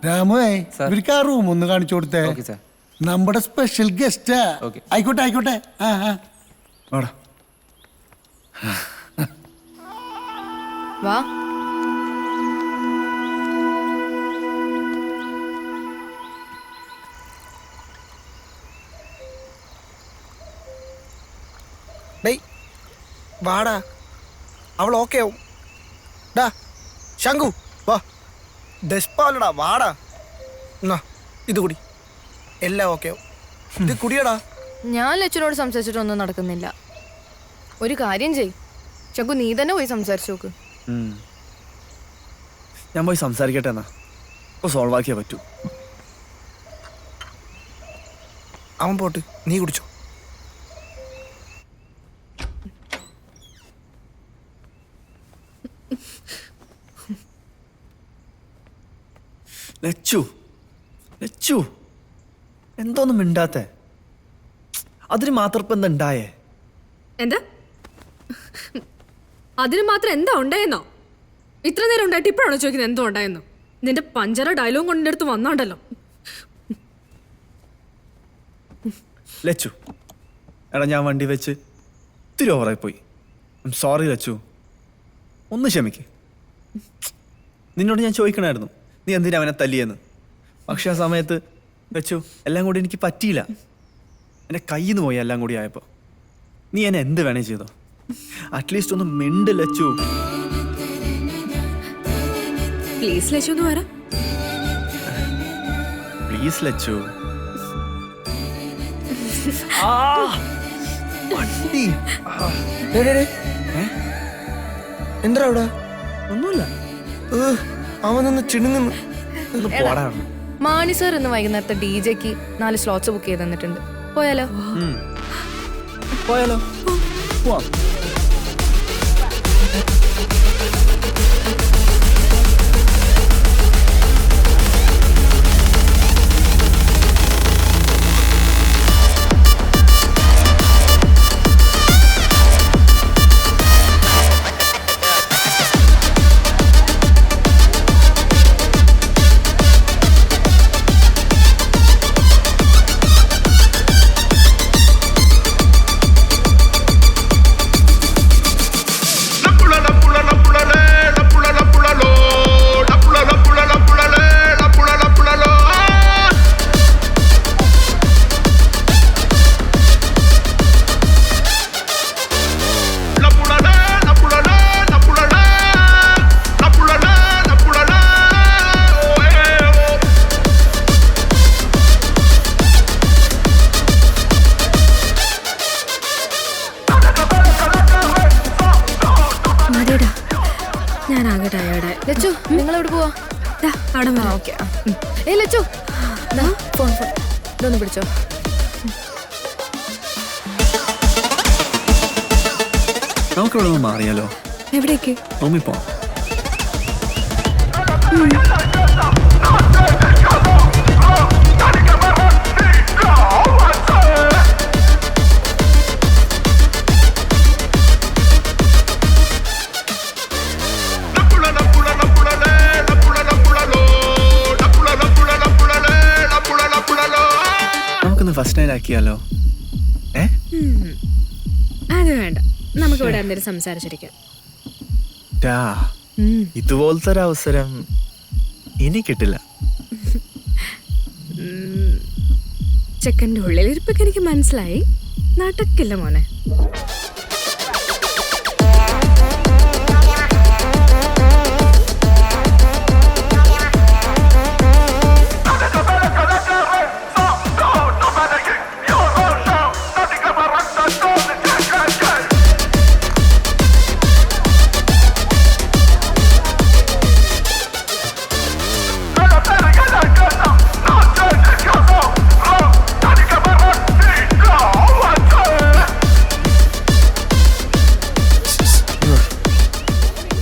രാമുവേ, ഇവർക്ക് ആ റൂം ഒന്ന് കാണിച്ചു കൊടുത്തേ. നമ്മുടെ സ്പെഷ്യൽ ഗസ്റ്റാ. ആയിക്കോട്ടെ ആയിക്കോട്ടെ. വാ. ഡേയ് വാടാ, അവൾ ഓക്കെ ആവും. ഡാ ശങ്കു വാ. ഡെസ്പാലടാ, വാടാ. എന്നാ ഇത് കുടി, എല്ലാം ഓക്കെ ആവും. ഇത് കുടിയടാ. ഞാൻ ലച്ചുനോട് സംസാരിച്ചിട്ടൊന്നും നടക്കുന്നില്ല. ഒരു കാര്യം ചെയ് ശങ്കു, നീ തന്നെ പോയി സംസാരിച്ചു നോക്ക്. ഞാൻ പോയി സംസാരിക്കട്ടെ എന്നാ. ഇപ്പോൾ സോൾവ് ആക്കിയേ പറ്റൂ. അവൻ പോട്ട്, നീ കുടിച്ചോ. ലച്ചു, ലച്ചു എന്തോന്നും മിണ്ടാത്തെ? അതിന് മാത്രം ഇപ്പം എന്താ ഉണ്ടായേ? എന്താ അതിന് മാത്രം എന്താ ഉണ്ടായെന്നോ? ഇത്ര നേരം ഉണ്ടായിട്ട് ഇപ്പോഴാണോ ചോദിക്കുന്നത് എന്തോ ഉണ്ടായെന്നോ? നിന്റെ പഞ്ചറ ഡയലോഗ് കൊണ്ടിന്റെ അടുത്ത് വന്നോണ്ടല്ലോ. ലച്ചു, എടാ ഞാൻ വണ്ടി വെച്ച് ഇത്തിരി ഓവറായി പോയി. ഐ എം സോറി ലച്ചു, ഒന്ന് ക്ഷമിക്ക്. നിന്നോട് ഞാൻ ചോദിക്കണമായിരുന്നു നീ എന്തിനാ അവനെ തല്ലിയെന്ന്. പക്ഷെ ആ സമയത്ത് ലച്ചു എല്ലാം കൂടി എനിക്ക് പറ്റിയില്ല. എൻ്റെ കയ്യിൽ നിന്ന് പോയി എല്ലാം കൂടി ആയപ്പോൾ. നീ എന്നെ എന്ത് വേണേ ചെയ്തോ, അറ്റ്ലീസ്റ്റ് ഒന്ന് മിണ്ട് ലച്ചു. പ്ലീസ് ലച്ചു എന്ന് പറ. പ്ലീസ് ലച്ചു. എന്താ അവിടെ? ഒന്നുമില്ല. അവനൊന്ന് ചിണുങ്ങുന്നു. മാണി സാർ ഇന്ന് വൈകുന്നേരത്തെ DJക്ക് 4 സ്ലോട്ട്സ് ബുക്ക് ചെയ്ത് തന്നിട്ടുണ്ട്. പോയാലോ? പോയാലോ? പോവാം. Napula ലച്ചു നിങ്ങൾ എവിടെ പോവാ? ഓക്കെ. ലച്ചു ഫോൺ ഇതൊന്ന് പിടിച്ചോ. നമുക്കിവിടെ നിന്ന് മാറിയാലോ? എവിടേക്ക്? റൂമിൽ പോവാം. നമുക്കൊന്ന് ഫസ്റ്റ് നൈറ്റ് ആക്കിയാലോ? അത് വേണ്ട, നമുക്ക് ഇവിടെ എന്തെങ്കിലും സംസാരിച്ചിരിക്കാം. ഇതുപോലത്തെ ഒരു അവസരം ഇനി കിട്ടില്ല. ചെക്കൻ്റെ ഉള്ളിലിരിപ്പൊക്കെ എനിക്ക് മനസ്സിലായി. നടക്കില്ല മോനെ.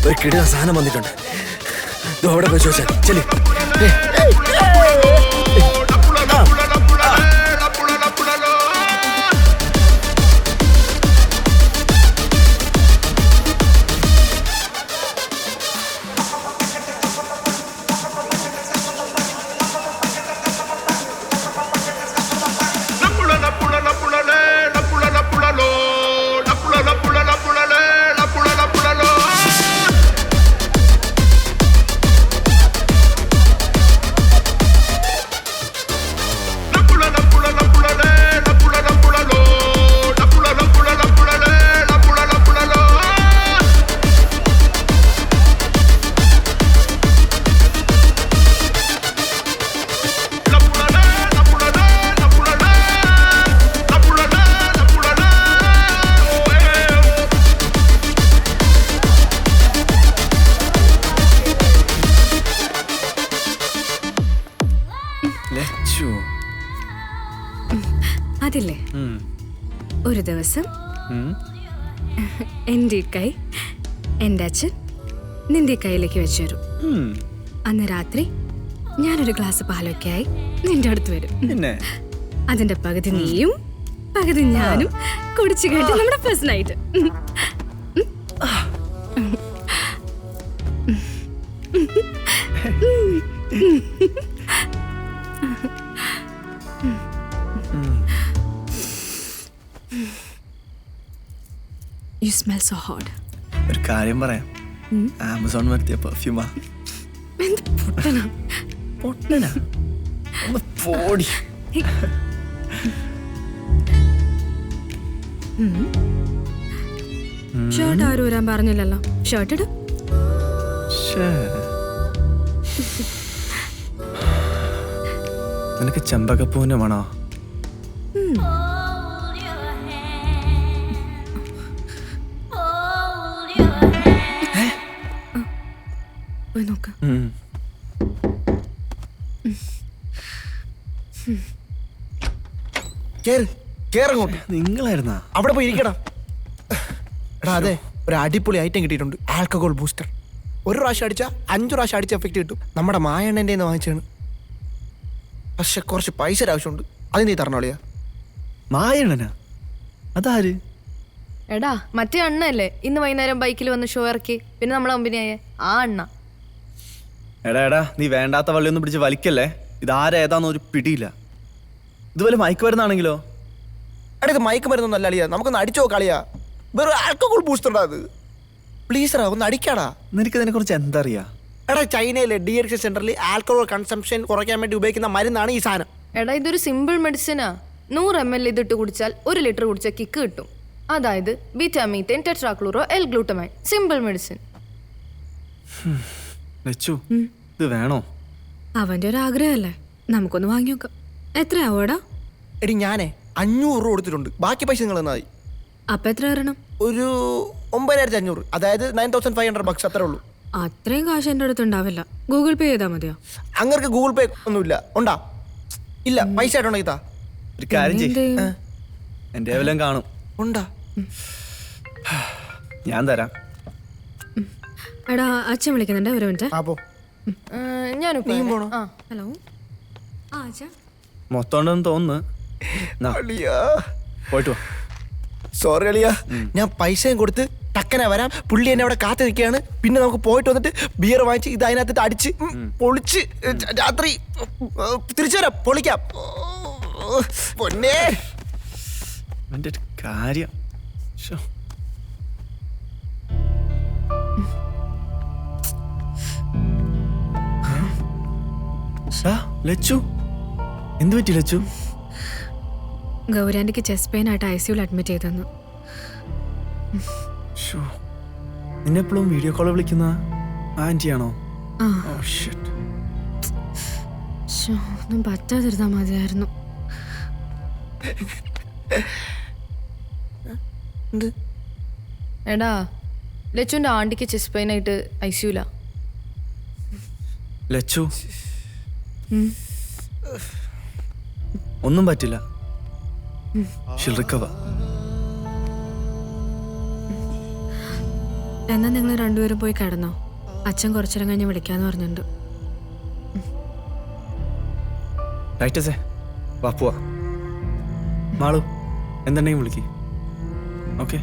ഒരു കിടില സാധനം വന്നിട്ടുണ്ട്. അവിടെ പോയി ചോദിച്ചാൽ ചെല്ലി. അതില്ലേ, ഒരു ദിവസം എൻ്റെ കൈ എൻ്റെ അച്ഛൻ നിന്റെ കയ്യിലേക്ക് വെച്ചു തരും. അന്ന് രാത്രി ഞാനൊരു ഗ്ലാസ് പാലൊക്കെ ആയി നിന്റെ അടുത്ത് വരും. അതിന്റെ പകുതി നീയും പകുതി ഞാനും കുടിച്ചു കേട്ട് നമ്മുടെ first night. You smell so hot. ഒരു കാര്യം പറയാം, ആമസോൺ വരുത്തിയ പെർഫ്യൂമാ. പൊട്ടനാ പോടി. ഷർട്ട് ആരും വരാൻ പറഞ്ഞില്ലല്ലോ. ഷർട്ട് ഇടും. നിനക്ക് ചെമ്പകപ്പൂവിന്റെ മണോ? പോയി നോക്ക. നിങ്ങളായിരുന്നാ അവിടെ പോയി ഇരിക്കടാ. എടാ അതെ, ഒരു അടിപൊളി ഐറ്റം കിട്ടിയിട്ടുണ്ട്, ആൽക്കഹോൾ ബൂസ്റ്റർ. ഒരു പ്രാവശ്യം അടിച്ചാൽ 5 പ്രാവശ്യം അടിച്ച എഫക്റ്റ് കിട്ടും. നമ്മുടെ മായണ്ണൻ്റെ വാങ്ങിച്ചാണ്, പക്ഷെ കുറച്ച് പൈസ ആവശ്യമുണ്ട്. അത് നീ തരണോളിയാ. മായണ്ണനാ? അതാര്? എടാ മറ്റേ അണ്ണല്ലേ ഇന്ന് വൈകുന്നേരം ബൈക്കിൽ വന്ന് ഷോ ഇറക്കി, പിന്നെ നമ്മളെ കമ്പനിയായ ആ അണ്ണ. എടാ നീ വേണ്ടാത്ത വള്ളിയൊന്നും പിടിച്ച് വലിക്കല്ലേ. ഇതാരേതാന്ന് ഒരു പിടിയില്ല. ഇതുപോലെ മയക്ക് വരുന്നാണെങ്കിലോ? എടാ ഇത് മയക്ക് മരുന്നൊന്നല്ല അളിയാ, നമുക്കൊന്ന് അടിച്ചോ കളിയാ. വെറും ആൽക്കഹോൾ ബൂസ്റ്റർ അത്. പ്ലീസ് റാ ഒന്ന് അടിക്കാടാ. നിനക്ക് ഇതിനെ കുറിച്ച് എന്താ അറിയാ? എടാ ചൈനയിലെ DX സെന്ററിൽ ആൽക്കഹോൾ കൺസംഷൻ കുറയ്ക്കാൻ വേണ്ടി ഉപയോഗിക്കുന്ന മരുന്നാണ് ഈ സാധനം. എടാ ഇതൊരു സിമ്പിൾ മെഡിസിനാ. 100 ml ഇതിട്ട് കുടിച്ചാൽ 1 ലിറ്റർ കുടിച്ചാൽ കിക്ക് കിട്ടും. അതായത് beta methane tetrachloro L glutamine. Simple medicine. ഇത് വേണോ? അവന്റെ ഒരു ആഗ്രഹമല്ലേ, നമുക്കൊന്ന് വാങ്ങി നോക്കാം. എത്രയാവോടാ? എടി ഞാനേ 500 രൂപ കൊടുത്തിട്ടുണ്ട്, ബാക്കി പൈസ നിങ്ങൾ തന്നാൽ മതി. അപ്പൊ എത്ര തരണം? ഒരു 9500, അതായത് $9,500 അത്രേ ഉള്ളൂ. അത്രയും കാശ് എൻ്റെ അടുത്ത് ഉണ്ടാവില്ല. ഗൂഗിൾ പേ ചെയ്താൽ മതിയോ? അങ്ങനെ ഗൂഗിൾ പേ ഒന്നുമില്ല. ഉണ്ടാ? ഇല്ല, പൈസ ആയിട്ടുണ്ടോ ഇതാ? ഒരു കാര്യം ചെയ്യ്, എൻ്റെ വല്ലതും കാണും. ഉണ്ടാ? ഞാൻ തരാം. എടാ അച്ഛൻ വിളിക്കുന്നുണ്ട്, ഒരു മിനിറ്റ്. ഞാനും പോണോ? ഹലോ. ആ അച്ഛാ. മൊത്തം ഉണ്ടെന്ന് തോന്നുന്നു. പോയിട്ട് വാ. സോറി അളിയ, ഞാൻ പൈസയും കൊടുത്ത് ടക്കനെ വരാം. പുള്ളി എന്നെ അവിടെ കാത്തു നിൽക്കുകയാണ്. പിന്നെ നമുക്ക് പോയിട്ട് വന്നിട്ട് ബിയർ വാങ്ങിച്ച് ഇത് അതിനകത്തിട്ട് അടിച്ച് പൊളിച്ച് രാത്രി തിരിച്ചു വരാം. പൊളിക്കാം. പൊന്നേ എൻ്റെ ഒരു കാര്യം. ലച്ചു, എന്ത് പറ്റി ലച്ചു? ഗൗരാൻറ്റിക്ക് ചെസ്റ്റ് പെയിൻ ആയിട്ട് ICUയിൽ അഡ്മിറ്റ് ചെയ്തെന്നു. നിന്നെ എപ്പോഴും വീഡിയോ കോൾ വിളിക്കുന്ന ആൻറ്റിയാണോ? ഒന്നും പറ്റാതിരുന്നാ മതിയായിരുന്നു. എടാ ലച്ചുവിന്റെ ആണ്ടിക്ക് ചെസ്റ്റ് പെയിൻ ആയിട്ട് ICUലാ. ലച്ചു, ഒന്നും പറ്റില്ല. She'll recover. എന്നാ നിങ്ങൾ രണ്ടുപേരും പോയി കിടന്നോ. അച്ഛൻ കുറച്ചേരം കഴിഞ്ഞ് വിളിക്കാന്ന് പറഞ്ഞിട്ടുണ്ട്. ടൈറ്റസേ, വാ പോവാ. മാളു, എന്തുണ്ടെങ്കിൽ വിളിക്ക്. ഓക്കെ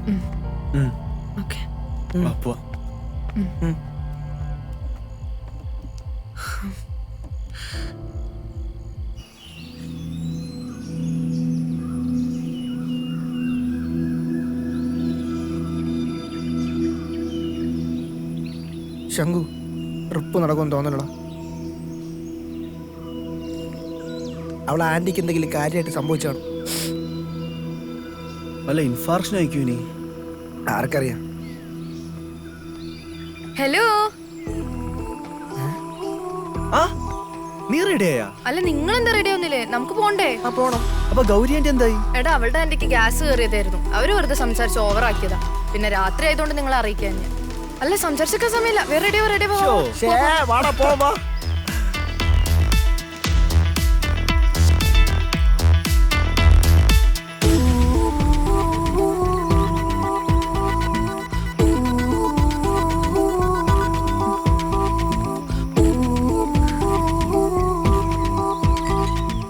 ഓക്കെ, വാ പോവാ. ശങ്കു, ട്രിപ്പ് നടക്കുമെന്ന് തോന്നലടാ. അവൾ ആന്റിക്ക് എന്തെങ്കിലും കാര്യമായിട്ട് സംഭവിച്ചാണ്. വല്ല ഇൻഫാർഷൻ അയക്കൂ. ഇനി ആർക്കറിയാം. ഹലോ. നീ റെഡിയായാ? അല്ല, നിങ്ങൾ എന്താ റെഡി ആവുന്നില്ലേ? നമുക്ക് പോണ്ടേ? പോണം. അപ്പൊ ഗൗരി ആന്റി എന്തായി? എടാ അവളുടെ ആന്റിക്ക് ഗ്യാസ് കയറിയതായിരുന്നു. അവര് വെറുതെ സംസാരിച്ച് ഓവർ ആക്കിയതാ. പിന്നെ രാത്രി ആയതുകൊണ്ട് നിങ്ങൾ അറിയിക്കാൻ. അല്ല, സംസാരിച്ചൊക്കെ സമയമില്ല. വേറെ റെഡി പോവാ.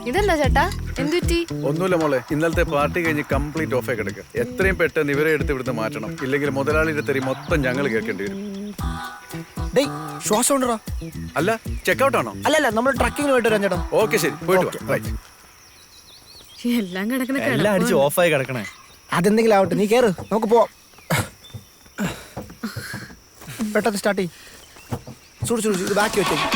ഇതെന്താ ചേട്ടാ, എന്ത് പറ്റി? ഒന്നുമില്ല മോളെ, ഇന്നലത്തെ പാർട്ടി കഴിഞ്ഞ് കംപ്ലീറ്റ് ഓഫ് ആയി കിടക്കുക. എത്രയും പെട്ടെന്ന് ഇവരെ എടുത്ത് ഇവിടുന്ന് മാറ്റണം. ഇല്ലെങ്കിൽ മുതലാളിയുടെ തെറി മൊത്തം ഞങ്ങൾ കേൾക്കേണ്ടി വരും. ശ്വാസം ഉണ്ടോ? അല്ല, ചെക്കൗട്ട് ആണോ? അല്ലല്ല, നമ്മൾ ട്രക്കിങ്ങിന് പോയിട്ട് വരാം ചേട്ടാ. ഓക്കെ, ശരി, പോയിട്ട് വാ. എല്ലാം കിടക്കുന്ന എല്ലാം അടിച്ച് ഓഫായി കിടക്കണേ. അതെന്തെങ്കിലും ആവട്ടെ, നീ കേറ്, നമുക്ക് പോവാം. പെട്ടെന്ന് സ്റ്റാർട്ട് ചെയ്യും. സൂക്ഷിച്ചു, ഇത് ബാക്കി വെച്ചേക്കും.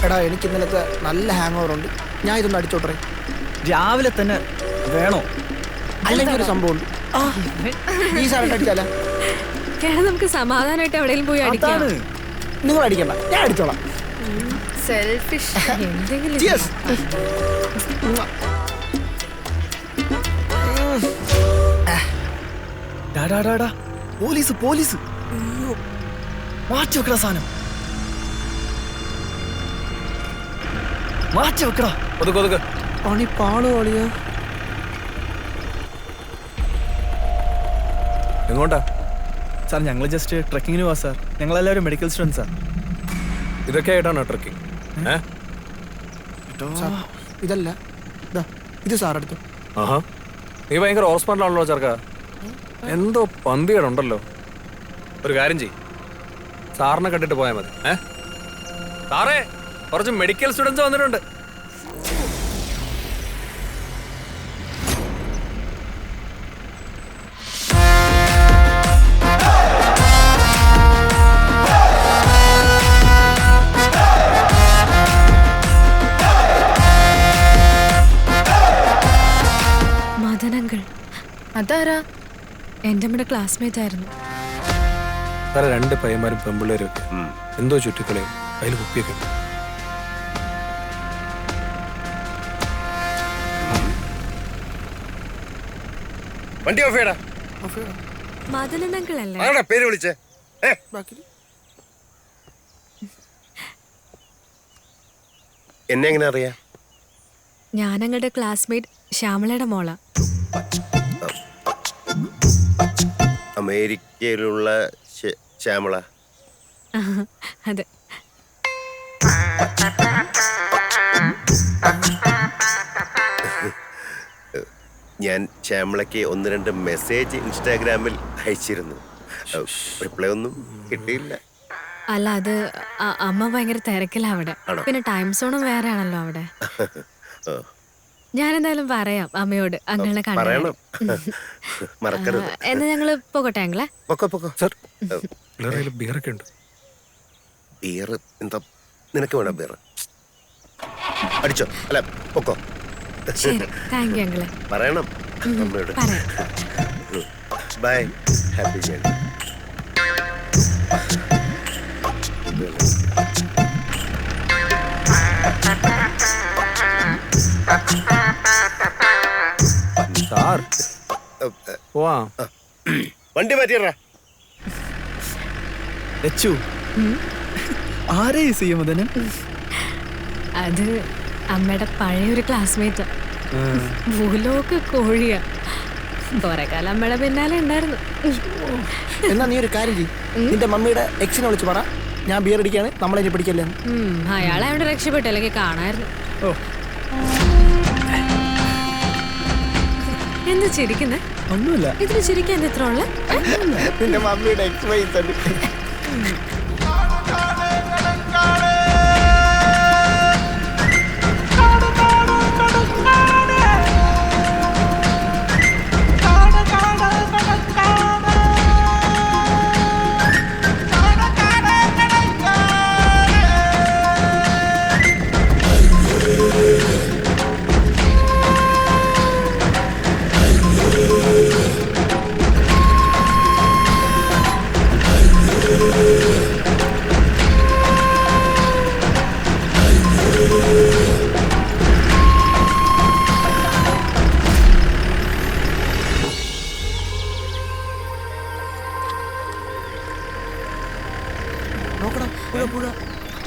എടാ, എനിക്ക് ഇന്നലത്തെ നല്ല ഹാങ് ഓവർ ഉണ്ട്. ഞാൻ ഇതൊന്ന് അടിച്ചോട്ടെ. രാവിലെ തന്നെ വേണോ? അല്ലെങ്കിൽ ഒരു സംഭവം ഉണ്ട്. ഈ സാധനം അടിച്ചാലോ? നമുക്ക് സമാധാനമായിട്ട് എവിടെയെങ്കിലും പോയി അടിക്കാം. നിങ്ങൾ അടിക്കണ്ട, ഞാൻ അടിച്ചോളാം. സെൽഫിഷ്. എന്തെങ്കിലും പോലീസ് മാറ്റി വെക്കട സാധനം. മാറ്റി വെക്കടാ. പണി പാള് കളിയോ? എങ്ങോട്ടാ സാർ? ഞങ്ങൾ ജസ്റ്റ് ട്രക്കിങ്ങിന് പോവാ സാർ. ഞങ്ങളെല്ലാവരും മെഡിക്കൽ സ്റ്റുഡൻസാ. ഇതൊക്കെ ആയിട്ടാണോ ട്രക്കിംഗ്? ഇതല്ല, ഇത് സാർ എടുത്തു. ആഹാ, നീ ഭയങ്കര ഹോസ്പിറ്റലാണല്ലോ ചെറുക്ക. എന്തോ പന്തികളുണ്ടല്ലോ. ഒരു കാര്യം ചെയ്യ്, സാറിനെ കണ്ടിട്ട് പോയാൽ മതി. സാറേ, കുറച്ച് മെഡിക്കൽ സ്റ്റുഡൻസ് വന്നിട്ടുണ്ട്. അതാരാ? എൻ്റെ നമ്മുടെ ക്ലാസ്മേറ്റ് ആയിരുന്നു. സാറേ 2 പയ്യന്മാരും പെമ്പിള്ളേരും ഒക്കെ എന്തോ ചുറ്റിക്കളയും അതിൽ കുപ്പിയൊക്കെ ഉണ്ട്. വണ്ടി ഓഫ് ചെയ്യടാ. മദനങ്കിളല്ലേ? ആരാ പേര് വിളിച്ചേ? എന്നെ എങ്ങനെ അറിയാം? ഞാൻ ഞങ്ങളുടെ ക്ലാസ്മേറ്റ് ശ്യാമളയുടെ മോളാ. അമേരിക്കയിലുള്ള ശ്യാമള? അതെ. ഞാൻ ശ്യാമളയ്ക്ക് 1-2 മെസ്സേജ് ഇൻസ്റ്റാഗ്രാമിൽ അയച്ചിരുന്നു. റിപ്ലൈ ഒന്നും കിട്ടിയില്ല. അല്ല, അത് അമ്മ ഭയങ്കര തിരക്കില്ല അവിടെ. പിന്നെ ടൈം സോണും വേറെ ആണല്ലോ അവിടെ. ഞാൻ എന്തായാലും പറയാം അമ്മയോട് അങ്ങനെ പറയണം, മറക്കരുത്. എന്നാ ഞങ്ങള് പോകട്ടെ അങ്ങളെ? ബിയറൊക്കെ ഉണ്ട്. ബിയർ എന്താ നിനക്ക് വേണം? ബിയർ അടിച്ചോ? അല്ല പൊക്കോ. ശരി, താങ്ക് യു അങ്ങളെ. പറയണം അമ്മയോട്. By, happy journey. സാർ വണ്ടി മാറ്റിയറാ. ആരേ മദനൻ? അത് അമ്മയുടെ പഴയൊരു ക്ലാസ്മേറ്റാ. ഭൂലോക കോഴിയാ. കുറെ കാലം അമ്മയുടെ പിന്നാലെ ഉണ്ടായിരുന്നു. എന്നാ നീ ഒരു കാര്യം ചെയ്യ്, നിന്റെ മമ്മിയുടെ എക്സിനെ വിളിച്ച് പറ ഞാൻ ബിയർ അടിക്കാണ്, നമ്മളെ പിടിക്കല്ലേ. അയാളെ അവിടെ രക്ഷപ്പെട്ടു, അല്ലെങ്കിൽ കാണായിരുന്നു. എന്താ ചിരിക്കുന്നേ? ഒന്നുമില്ല. ഇതിന് ചിരിക്കാൻ എത്ര ഉള്ള? നിന്റെ മമ്മിയുടെ എക്സ് വൈസ് ഉണ്ട്.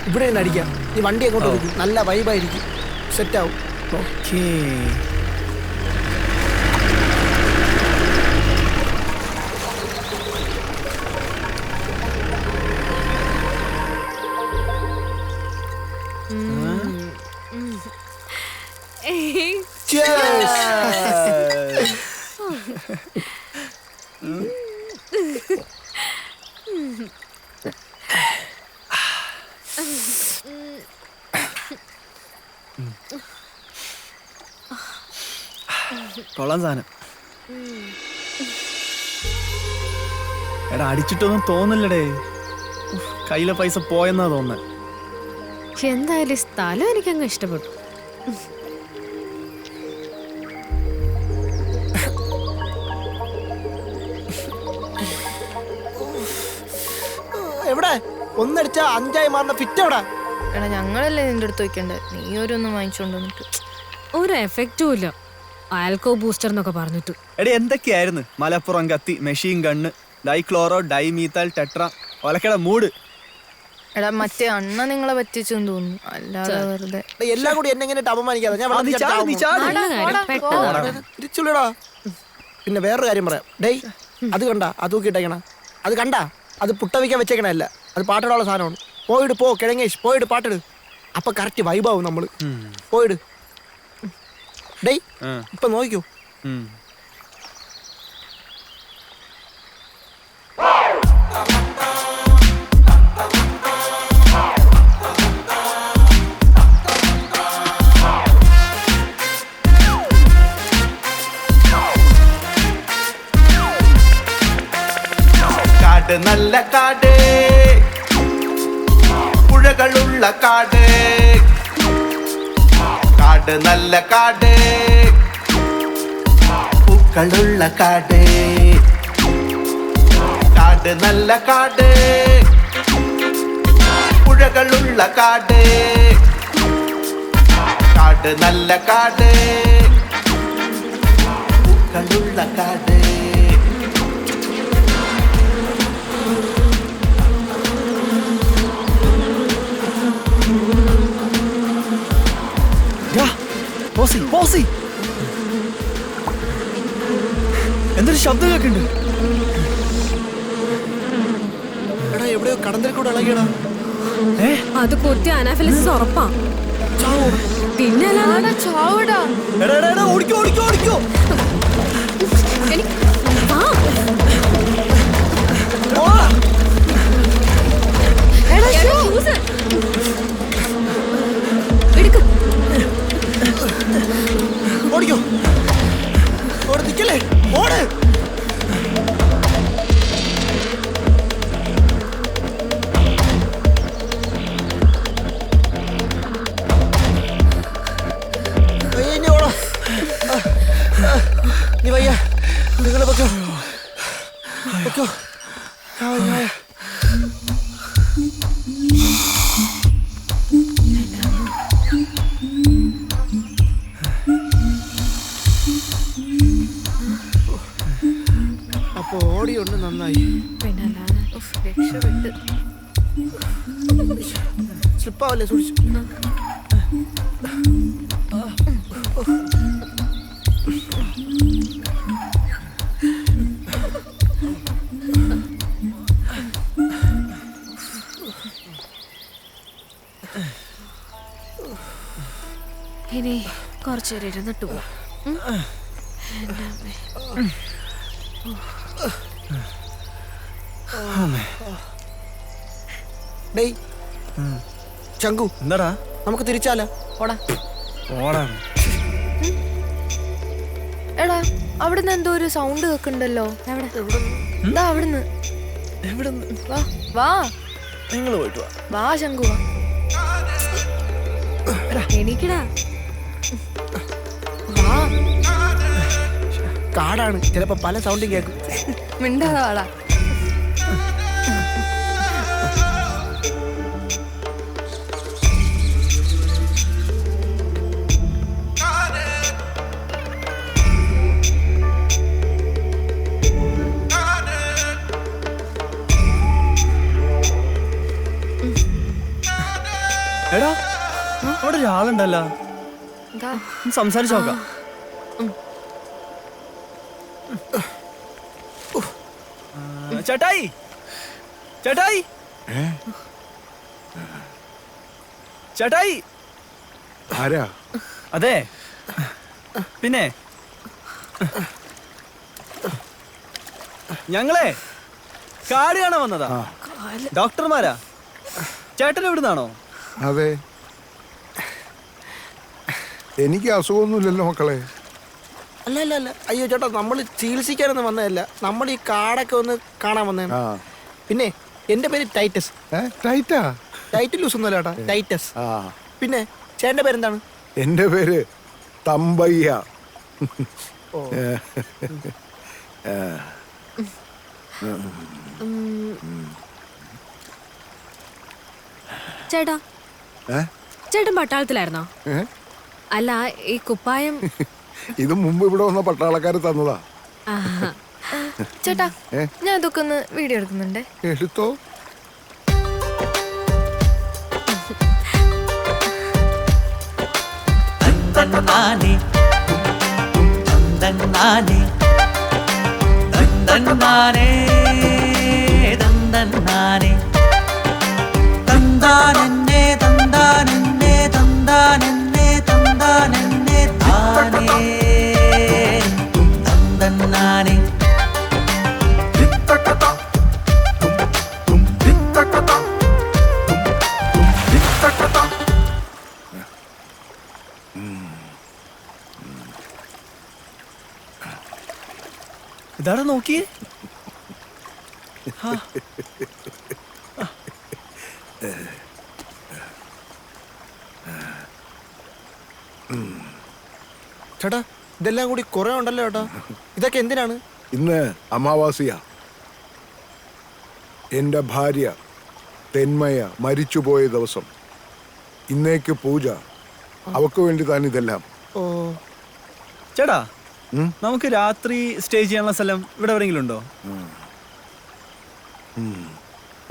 ഇവിടെ നിന്ന് അടിക്കാം. ഈ വണ്ടി അങ്ങോട്ട് കൊടുക്കും, നല്ല വൈബായിരിക്കും, സെറ്റാവും. ഓക്കേ. കൊള്ളാൻ സാധനം. എടാ അടിച്ചിട്ടൊന്നും തോന്നില്ലടേ, കയ്യിലെ പൈസ പോയെന്നാ തോന്നുന്നത്. പക്ഷെ എന്തായാലും സ്ഥലം എനിക്കങ്ങ് ഇഷ്ടപ്പെട്ടു. എവിടെ ഒന്നടിച്ചാ 5 മാറുന്ന ഫിറ്റ് എവിടെ? എടാ ഞങ്ങളല്ലേ നിന്റെ അടുത്ത് വെക്കണ്ടേ, നീ ഓരോന്നും വാങ്ങിച്ചോണ്ട് വന്നിട്ട് ഒരു എഫക്റ്റും ഇല്ല. ആൽക്കോ ബൂസ്റ്റർ എന്നൊക്കെ പറഞ്ഞിട്ടു. എടേ എന്തൊക്കെയായിരുന്നു? മലപ്പുറം കത്തി, മെഷീൻ ഗണ്ണ്, ഡൈക്ലോറോ, ഡൈമീത്താൽ, ടെട്ര, ഒലക്കയുടെ മൂട്. എടാ മറ്റേ അണ്ണ നിങ്ങളെ പറ്റിച്ചെന്ന് തോന്നുന്നു, അല്ലാതെ വെറുതെ എല്ലാം കൂടി എന്നെ എങ്ങനെ അപമാനിക്കാതെ. പിന്നെ വേറൊരു കാര്യം പറയാം. ഡേയ് അത് കണ്ട, അത് തൂക്കിയിട്ടേക്കണ, അത് കണ്ട, അത് പുട്ട വയ്ക്കാൻ വെച്ചേക്കണല്ല, അത് പാട്ടിടാനുള്ള സാധനമാണ്. പോയിട് പോ കിഴങ്ങേഷ്, പോയിട് പാട്ടിട്. അപ്പൊ കറക്റ്റ് വൈബാവും നമ്മള്. പോയിട്. ഡേയ് ഇപ്പൊ നോക്കിക്കോ. കാട് നല്ല കാട്, പുഴകളുള്ള കാട്, കാട് നല്ല കാട്, പൂക്കളുള്ള കാട് കാട് നല്ല കാട് പുഴകളുള്ള കാട് കാട് നല്ല കാട് പൂക്കളുള്ള കാട് എന്തൊരു ശബ്ദം കേൾക്കുന്നുണ്ട്. എടാ എവിടെയോ കടന്തൽ കൂടെ ഇളകിയടാ. അത് കുത്തി അനാഫിലിസിസ് ഉറപ്പാ. പിന്നെ ചാവടാ. ഓടിക്കോ ഓടിക്കോ ഓടിക്കോ. ഓടിക്കോ ഓട് നിക്കല്ലേ ഓട്. നീ വയ്യ നിങ്ങൾ പൊക്കോ പൊക്കോ. അപ്പൊ ഓടിയുണ്ട് നന്നായി. രക്ഷപ്പെട്ട് സ്ലിപ്പാവല്ലേ സൂക്ഷിച്ചു. ഇനി കുറച്ചേരം ഇരുന്നിട്ട് പോവാം. ഡേയ് ചങ്കു എന്താടാ നമുക്ക് തിരിച്ചാലോ? ഓടാ ഓടാ. എടാ അവിടുന്ന് എന്തോ ഒരു സൗണ്ട് കേൾക്കുന്നുണ്ടല്ലോ. എവിടെ അവിടുന്ന് വാ വാ നിങ്ങൾ പോയിട്ട് വാ. വാ ശങ്കു വാ. എണീക്കടാ. വാ. കാടാണ് ചിലപ്പോ പല സൗണ്ടും കേൾക്കും. മിണ്ടാതെ വാടാ. എടാ അവിടെ ഒരാളുണ്ടല്ലോ. സംസാരിച്ചു നോക്കാം. ചേട്ടായി ചേട്ടായി ചേട്ടായി. ആരാ? അതെ പിന്നെ ഞങ്ങളെ കാട് കാണാൻ വന്നതാ. ഡോക്ടർമാരാ. ചേട്ടൻ എവിടുന്നാണോ? അതെ, എനിക്ക് അസുഖമൊന്നുമില്ലല്ലോ മക്കളെ. അല്ല അല്ല അല്ല അയ്യോ ചേട്ടാ, നമ്മൾ ചികിത്സിക്കാനൊന്നും വന്നതല്ല. നമ്മൾ ഈ കാടൊക്കെ ഒന്ന് കാണാൻ വന്നതാണ്. പിന്നെ എന്റെ പേര് ടൈറ്റസ്. ടൈറ്റ് ലൂസ് ഒന്നുമല്ല ചേട്ടാ, ടൈറ്റസ്. പിന്നെ ചേട്ടന്റെ പേരെന്താണ്? എന്റെ പേര് തമ്പയ്യ. ചേട്ടാ ചേട്ടൻ പട്ടാളത്തിലായിരുന്നോ? അല്ല ഈ കുപ്പായം ഇത് മുമ്പ് ഇവിടെ വന്ന പട്ടാളക്കാര് തന്നതാ. ചേട്ടാ ഞാൻ ഇതൊക്കെ ഒന്ന് വീഡിയോ എടുക്കുന്നുണ്ടേ. എടുത്തോ. തന്നാനെ തന്നാനെ തന്നാനെ തന്നാനെ തന്താനെന്നെ തന്താനെന്നെ തന്താനെന്നെ തന്താനെന്നെ താനേ തന്നാനെ ഇതാടാ നോക്കിയേ. ചേട്ടാ ഇതെല്ലാം കൂടി കുറെ ഉണ്ടല്ലോ ഏട്ടാ. ഇതൊക്കെ എന്തിനാണ്? ഇന്ന് അമാവാസിയ. എൻ്റെ ഭാര്യ തെന്മയ മരിച്ചുപോയ ദിവസം. ഇന്നേക്ക് പൂജ. അവക്ക് വേണ്ടി താൻ ഇതെല്ലാം. ഓ ചേട്ടാ, നമുക്ക് രാത്രി സ്റ്റേ ചെയ്യാനുള്ള സ്ഥലം ഇവിടെ എവിടെയെങ്കിലും ഉണ്ടോ?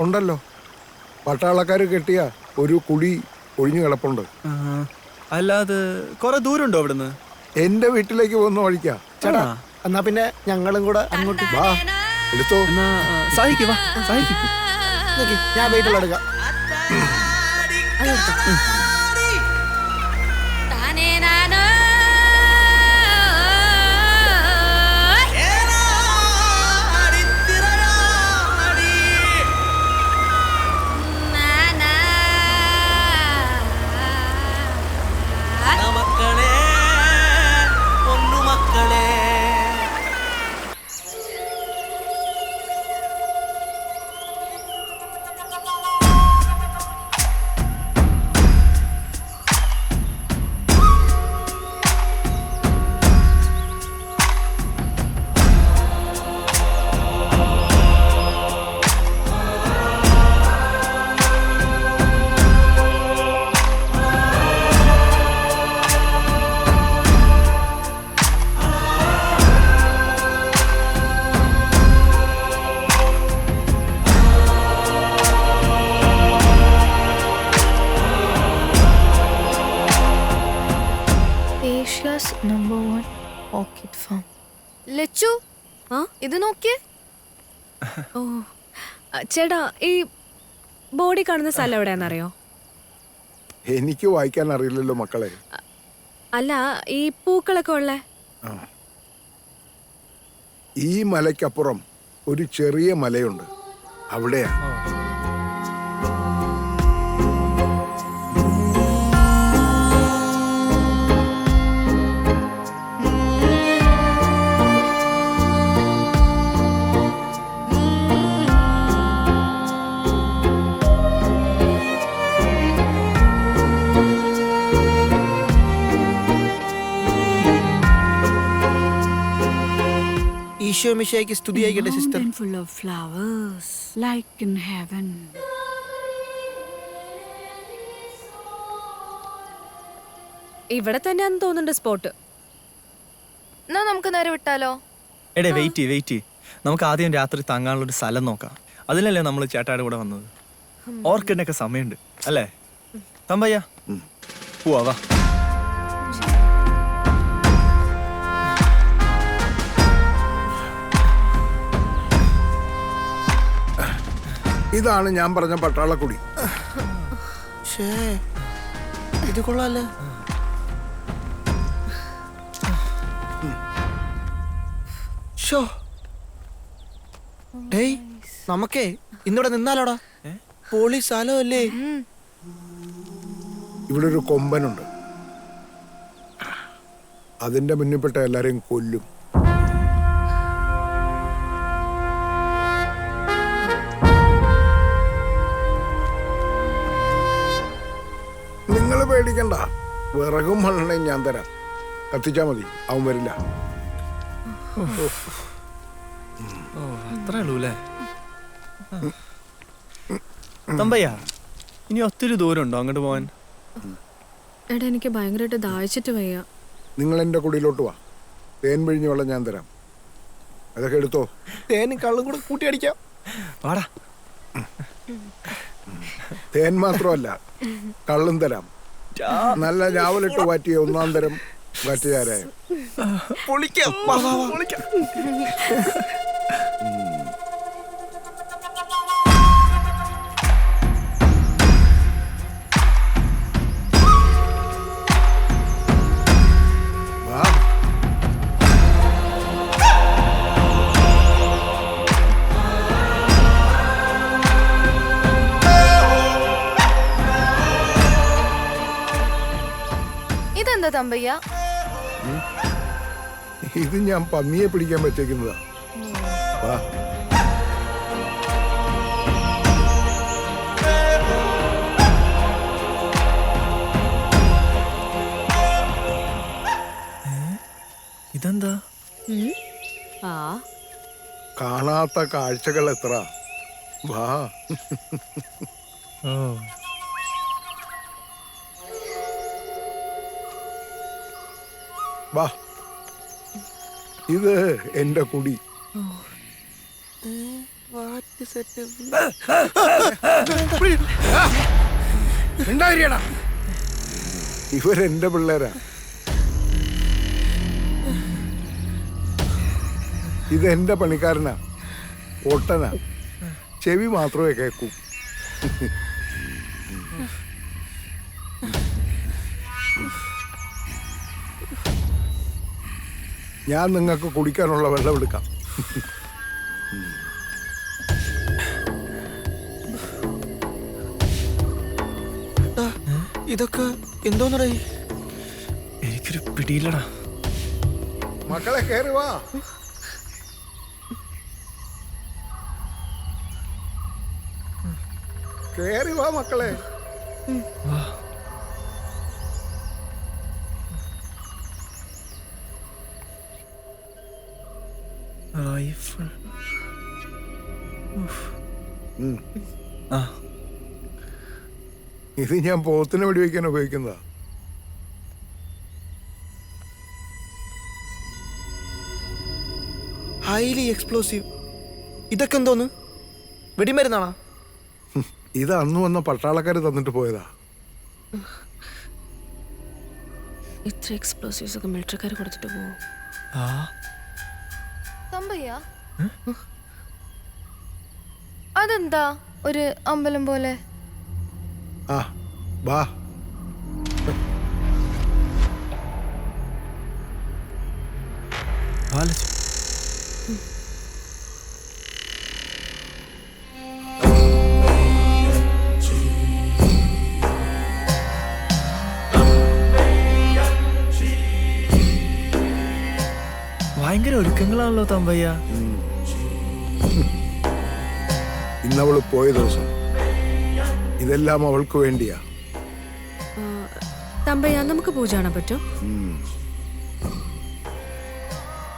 ഉണ്ടല്ലോ, പട്ടാളക്കാർ കെട്ടിയ ഒരു കുടി ഒഴിഞ്ഞു കിടപ്പുണ്ട്. അല്ലാതെ കുറെ ദൂരമുണ്ടോ അവിടുന്ന്? എന്റെ വീട്ടിലേക്ക് പോകുന്ന വഴിക്കാ. ചേട്ടാ, എന്നാ പിന്നെ ഞങ്ങളും കൂടെ അങ്ങോട്ട് വാ, എടുത്തോ. സാഹിക്ക് വാ, സാഹിക്ക്. ഞാൻ വെയിറ്റുള്ള എടുക്കാം. Number 1 orchid farm. ലച്ചു, ഇത് നോക്കിയേ. ഓ ചേട്ടാ, ഈ ബോഡി കാണുന്ന സ്ഥലം എവിടെയാണെന്നറിയോ? എനിക്ക് വായിക്കാൻ അറിയില്ലല്ലോ മക്കളെ. അല്ല, ഈ പൂക്കളൊക്കെ ഉള്ളേ ഈ മലയ്ക്കപ്പുറം ഒരു ചെറിയ മലയുണ്ട്, അവിടെയാ. ഈശോ മിശിഹായ്ക്ക് സ്തുതിയായിക്കട്ടെ sister. Full of flowers like in heaven. ഇവിടെ തന്നെയാന്ന് തോന്നുന്നുണ്ട് സ്പോട്ട്. എന്നാ നമുക്ക് നേരെ വിട്ടാലോ? എടേ വെയിറ്റ്. നമുക്ക് ആദ്യം രാത്രി തങ്ങാനുള്ള ഒരു സ്ഥലം നോക്കാം. അതിലല്ലേ നമ്മൾ ചേട്ടായുടെ കൂടെ വന്നത്. ഓർക്കിഡിനൊക്കെ സമയമുണ്ട് അല്ലേ തമ്പയ്യ? പോവാ വാ. ഇതാണ് ഞാൻ പറഞ്ഞ പട്ടാളക്കുടി. ഇത് കൊള്ളാല്ലേ? ഡേയ്, നമുക്കേ ഇന്നിവിടെ നിന്നാലോടാ. പോലീസ് സ്ഥലം അല്ലേ? ഇവിടെ ഒരു കൊമ്പനുണ്ട്, അതിന്റെ മുന്നിൽപ്പെട്ട എല്ലാരെയും കൊല്ലും. നിങ്ങൾ പേടിക്കണ്ട, വിറകും മണ്ണെണ്ണയും ഞാൻ തരാം. കത്തിച്ചാ മതി, അവൻ വരില്ല. അത്രേ ഉള്ളൂ അല്ലേ തമ്പയ്യ? ഇനി ഒത്തിരി ദൂരം ഉണ്ടോ അങ്ങോട്ട് പോവാൻ? എടാ, എനിക്ക് ഭയങ്കരമായിട്ട് ദാഹിച്ചിട്ട് വയ്യ. നിങ്ങൾ എൻ്റെ കുടിയിലോട്ട് വാ, തേൻ പിഴിഞ്ഞ വെള്ളം ഞാൻ തരാം. അതൊക്കെ എടുത്തോ. തേനും കള്ളും കൂടെ കൂട്ടി അടിക്കാം. വാടാ. തേൻ മാത്രമല്ല, കള്ളും തരാം. നല്ല ഞാവലിട്ട് വാറ്റിയ ഒന്നാം തരം വാറ്റുകാരായ. ഇതെന്താ തമ്പയ്യ? ഇത് ഞാൻ പന്നിയെ പിടിക്കാൻ പറ്റേക്കുന്നതാ. വാ. ഇതെന്താ? കാണാത്ത കാഴ്ചകൾ എത്ര. വാ. വാ. ഇത് എന്റെ കുടി. ഇവരെന്റെ പിള്ളേരാ. ഇതെന്റെ പണിക്കാരനാ, ഒട്ടനാ. ചെവി മാത്രമേ കേൾക്കൂ. ഞാൻ നിങ്ങൾക്ക് കുടിക്കാനുള്ള വെള്ളം എടുക്കാം. ഇതൊക്കെ എന്തോന്നടേ? എനിക്കൊരു പിടിയില്ലടാ. മക്കളെ കേറി വാ. കേറി വാ മക്കളെ. റൈഫിൾ. ഇത് ഞാൻ പോത്തിനെ വെടിവെക്കാൻ ഉപയോഗിക്കുന്നതാ. Highly explosive. ഇതൊക്കെ എന്തോന്ന്? വെടിമരുന്നാണോ? ഇത് അന്ന് വന്ന പട്ടാളക്കാര് തന്നിട്ട് പോയതാ. ഇത്ര എക്സ്പ്ലോസീവ്സ് ഒക്കെ മിലിറ്ററിക്കാർ കൊടുത്തിട്ട് പോവും. അതെന്താ ഒരു അമ്പലം പോലെ? ആ വാ. ഭയങ്കര ഒരുക്കങ്ങളാണല്ലോ തമ്പയ്യ. ഇന്നവള് പോയ ദിവസം ഇതെല്ലാം അവൾക്ക് വേണ്ടിയാ. തമ്പയ്യ, നമുക്ക് പൂജ കാണാൻ പറ്റോ?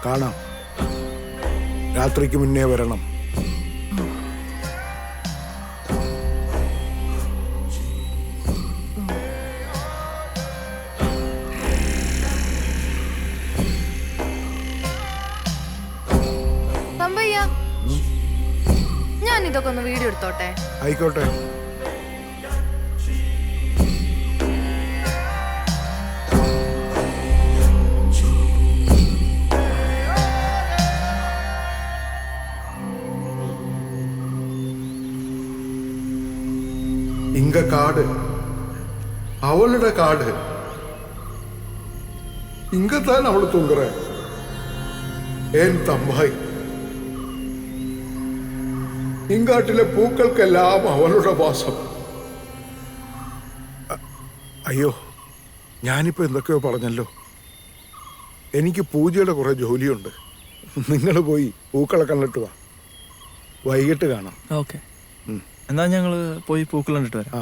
കാണാം. രാത്രിക്ക് മുന്നേ വരണം. തമ്പയ്യ, ഞാൻ ഇതൊക്കെ ഒന്ന് വീഡിയോ എടുത്തോട്ടെ? ആയിക്കോട്ടെ. ഇങ്ക കാട്, അവളുടെ കാട്. ഇങ്കത്താൻ അവള് തൂങ്ങറ. ഏൻ തമ്പായി. ഇങ്കാട്ടിലെ പൂക്കൾക്കെല്ലാം അവളുടെ വാസം. അയ്യോ, ഞാനിപ്പോ എന്തൊക്കെയോ പറഞ്ഞല്ലോ. എനിക്ക് പൂജയുടെ കുറെ ജോലിയുണ്ട്. നിങ്ങൾ പോയി പൂക്കളെ കണ്ടിട്ട് വാ. വൈകിട്ട് കാണാം. ഓക്കെ, എന്നാ ഞങ്ങള് പോയി പൂക്കൾ കണ്ടിട്ട് വരാം.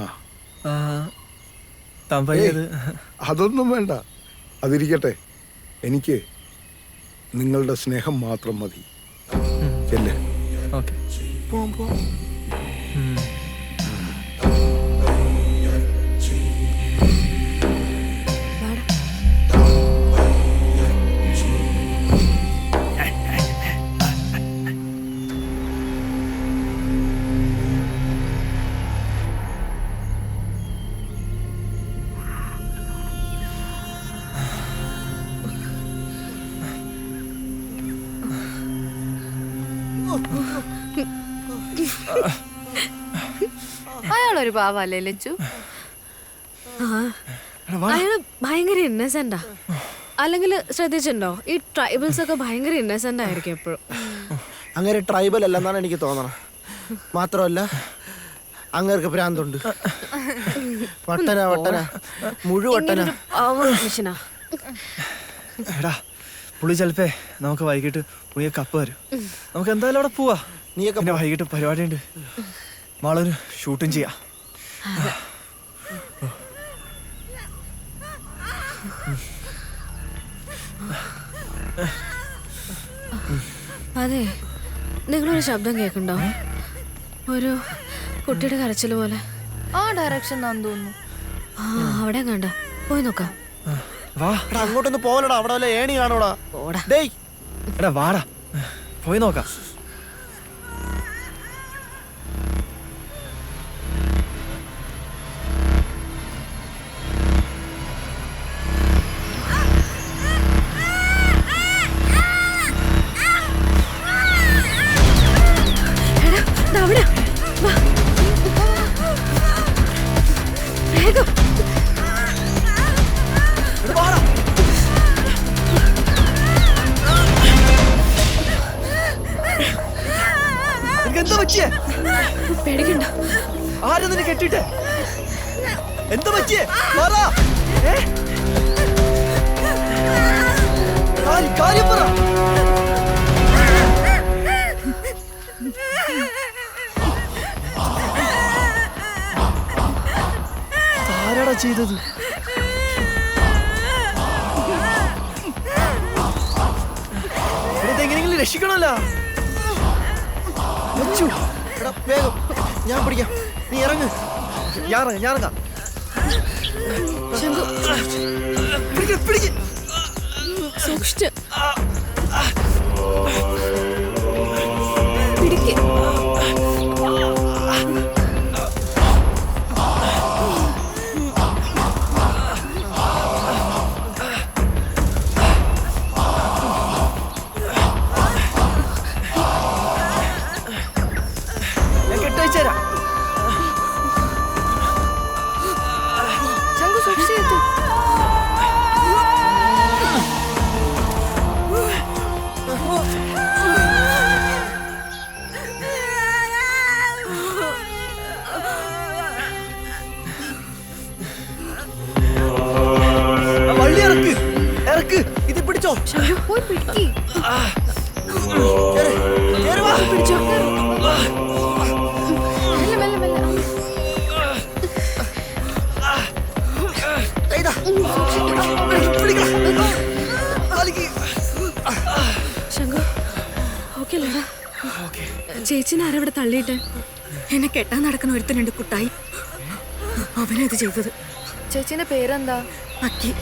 തമ്പയ്യത് അതൊന്നും വേണ്ട, അതിരിക്കട്ടെ. എനിക്ക് നിങ്ങളുടെ സ്നേഹം മാത്രം മതി. ചെല്ലേ. ഓക്കെ. അയാളൊരു പാവല്ലേ ലച്ചു? അയാള് ഭയങ്കര ഇന്നസെന്റാ. അല്ലെങ്കിൽ ശ്രദ്ധിച്ചിട്ടുണ്ടോ, ഈ ട്രൈബൽസ് ഒക്കെ ഭയങ്കര ഇന്നസെന്റ് ആയിരിക്കും എപ്പോഴും. അങ്ങനെ ട്രൈബൽ അല്ലെന്നാണ് എനിക്ക് തോന്നണം. മാത്രമല്ല അങ്ങർക്ക് ഭ്രാന്തുണ്ട്. വട്ടന വട്ടന മുഴുവട്ടന. എടാ പുള്ളി ചിലപ്പേ നമുക്ക് വൈകിട്ട് പുള്ളിയെ കപ്പ് വരും. നമുക്ക് എന്തായാലും അവിടെ പോവാ. നീയൊക്കെ വൈകിട്ട് പരിപാടിയുണ്ട്. മാളൊരു ഷൂട്ടും ചെയ്യാം. അതെ, നിങ്ങളൊരു ശബ്ദം കേൾക്കണ്ടോ? ഒരു കുട്ടിയുടെ കരച്ചിൽ പോലെ. ആ ഡയറക്ഷൻ ആണെന്ന് തോന്നുന്നു. അവിടെ കണ്ട, പോയി നോക്കാം. അങ്ങോട്ടൊന്ന് പോവലടാ, അവിടെ വല്ല ഏണി കാണോടാ. ഡേയ് എടാ വാടാ, പോയി നോക്കാം. അവിടെ വാ, വേഗം. എന്താ പറ്റിയേ? പേടിക്കണ്ട. ആരും നിന്നെ കെട്ടിട്ടെ? എന്താ പറ്റിയേ? കാര്യം പറ. ആരാടാ ചെയ്തത്? ഇതെങ്ങനെയെങ്കിലും രക്ഷിക്കണമല്ലോ. വേഗം ഞാൻ പിടിക്കാം, നീ ഇറങ്ങ്. ഞാൻ ഇറങ്ങാം. സൂക്ഷിച്ച് പിടിക്ക്. ഞാൻ കെട്ടയച്ചുതരാം. ശംഖു സൂക്ഷിച്ചു. വള്ളി ഇറക്ക്, ഇറക്ക്. ഇത് പിടിച്ചോ. പോയി പിടിക്ക്. പിടിച്ചോ. മെല്ലെ മെല്ലെ മെല്ലെ. ശംഖു ഓക്കെ അല്ലേടാ? ചേച്ചിനെ ആരവിടെ തള്ളിയിട്ട്? എന്നെ കെട്ടാൻ നടക്കുന്ന ഒരുത്തനുണ്ട്, കുട്ടായി. അവനത് ചെയ്തത്. ചേച്ചിന്റെ പേരെന്താ? അക്കി.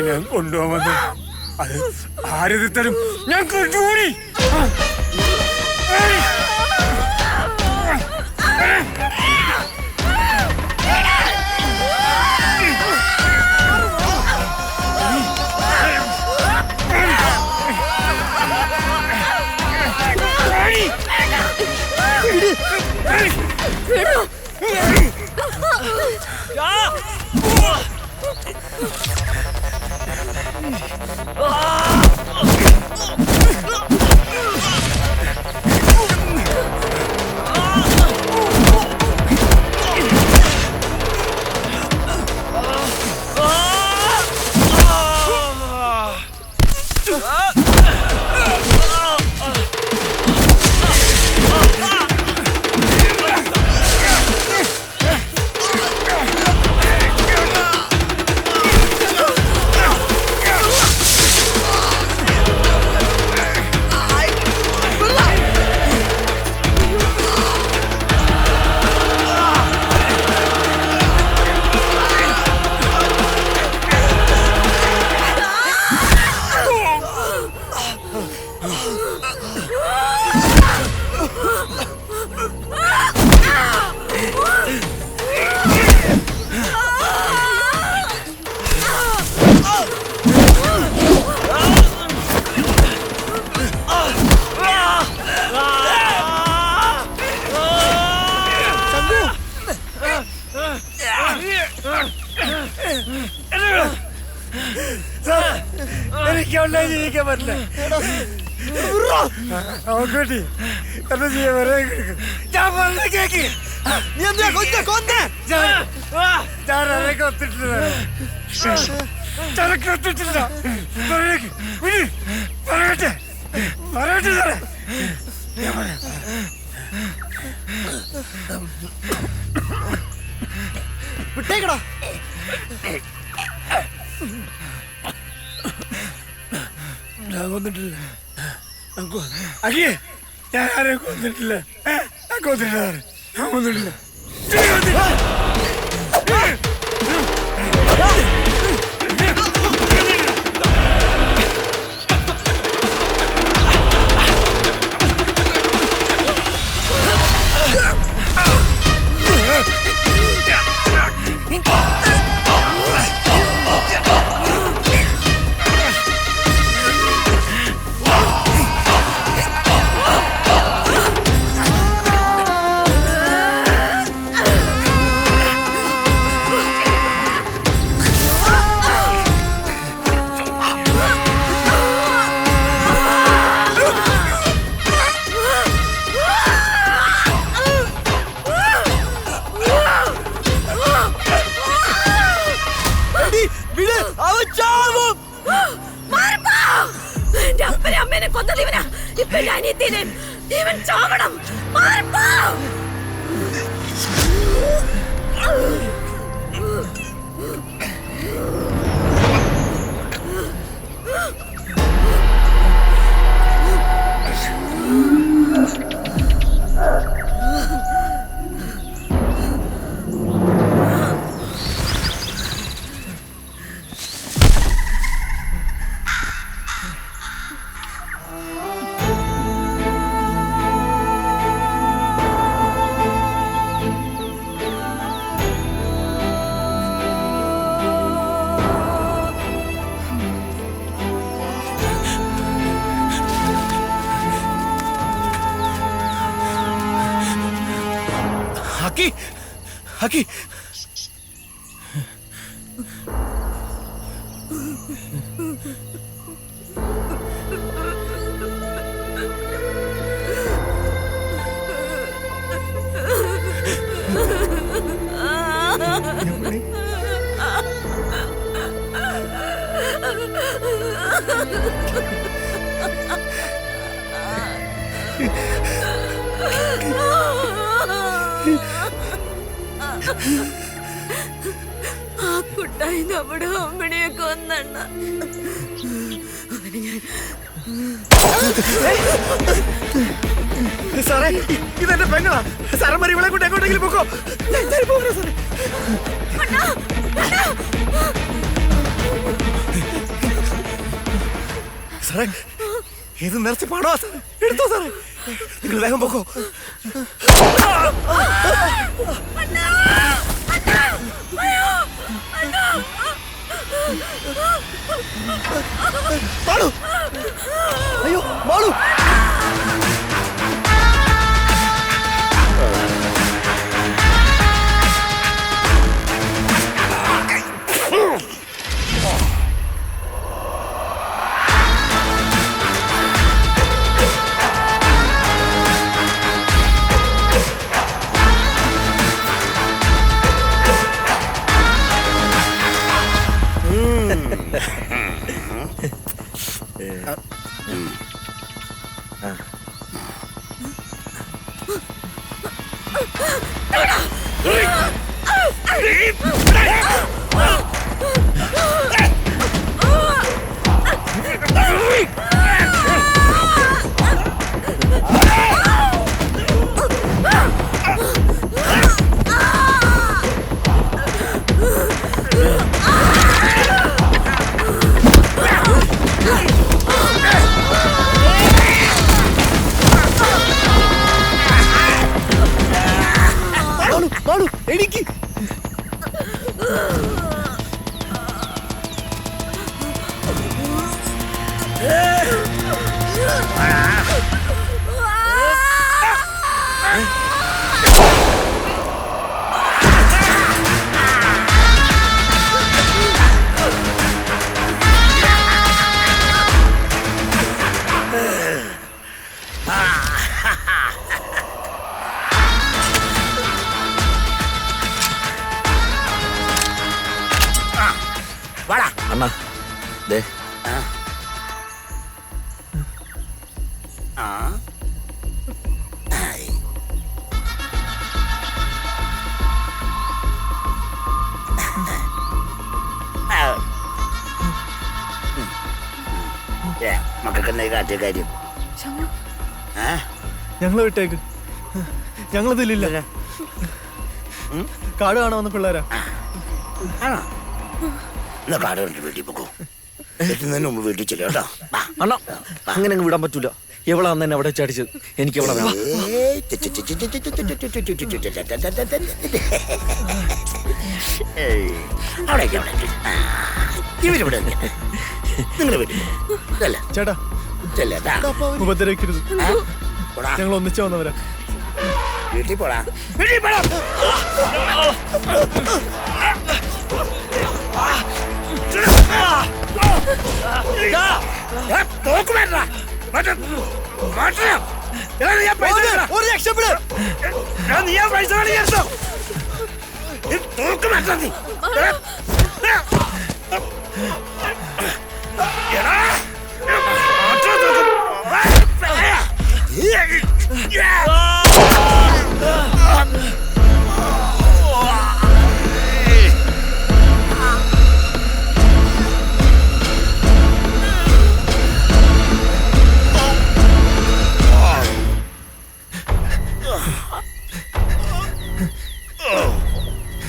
ഞാൻ കൊണ്ടുപോകുന്നത് അത് ആരത് തരും? ഞാൻ കൊണ്ടുപോയി. അവനെ ജീവിക്കാൻ പറ്റില്ല. അവൻകുട്ടി എന്താ ചെയ്യാൻ ഞാൻ പറഞ്ഞ കേക്ക്. ഞാൻ അതൊക്കെ ഒത്തിട്ടില്ല. ചരക്ക് ഒത്തിട്ടില്ല. പറയട്ടെ പറയട്ടെ സാറേ. വിട്ടേക്കടാ. ഞാൻ കൊന്നിട്ടില്ല. അയ്യേ ഞാൻ ആരെയും കൊന്നിട്ടില്ല. ഞാൻ കൊന്നിട്ടില്ല. ഞാൻ കൊന്നിട്ടില്ല. ഹക്കി ആ കുട്ടായി നമ്മുടെ അമ്മണിയെ കൊന്നെണ്ണ. സാറേ ഇതെന്റെ പെണ്ണാ. സാറേ മറി ഇവളെ കൊണ്ട് എങ്ങോട്ടെങ്കിലും പോക്കോ. സാറേ ഇത് നിറച്ച് പണോ സാറേ. എടുത്തോ സാറേ. നിങ്ങൾ വേഗം പോക്കോ. അയ്യോ മാളു. എനിക്ക് അണ്ണാ ദേ മക്കൾക്ക് എന്തായി കാട്ടിയ കാര്യം? ഞങ്ങളെ വിട്ടേക്ക്, ഞങ്ങളിതില്ല. കാട് കാണാൻ വന്ന പിള്ളേരാ. എന്നാ കാട് കണ്ടിട്ട് വീട്ടിൽ പോക്കോ. എത്തുന്നതിന് മുമ്പ് വീട്ടിൽ ചെല്ലോ കേട്ടോ. അണ്ണാ അങ്ങനെ അങ്ങ് വിടാൻ പറ്റൂല. എവളാ അന്ന് എന്നെ അവിടെ ചടിച്ചത്. എനിക്ക് എവളെ വേണം. ഇവരിവിടെ നിങ്ങളുടെ വീട്ടിൽ ചേട്ടാ ഉപദ്രവിക്കരുത്. ഞങ്ങൾ ഒന്നിച്ചു വന്നവരാ. വീട്ടിൽ പോടാ, വീട്ടിൽ പോടാ.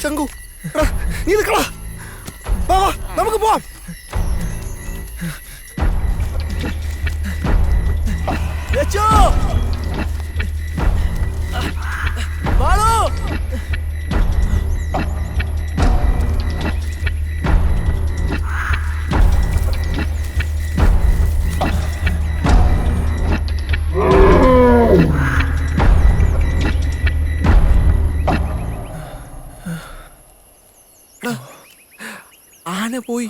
ശങ്കു, നീ നിൽക്കടാ. വാ വാ, നമുക്ക് പോവാം. ആന പോയി.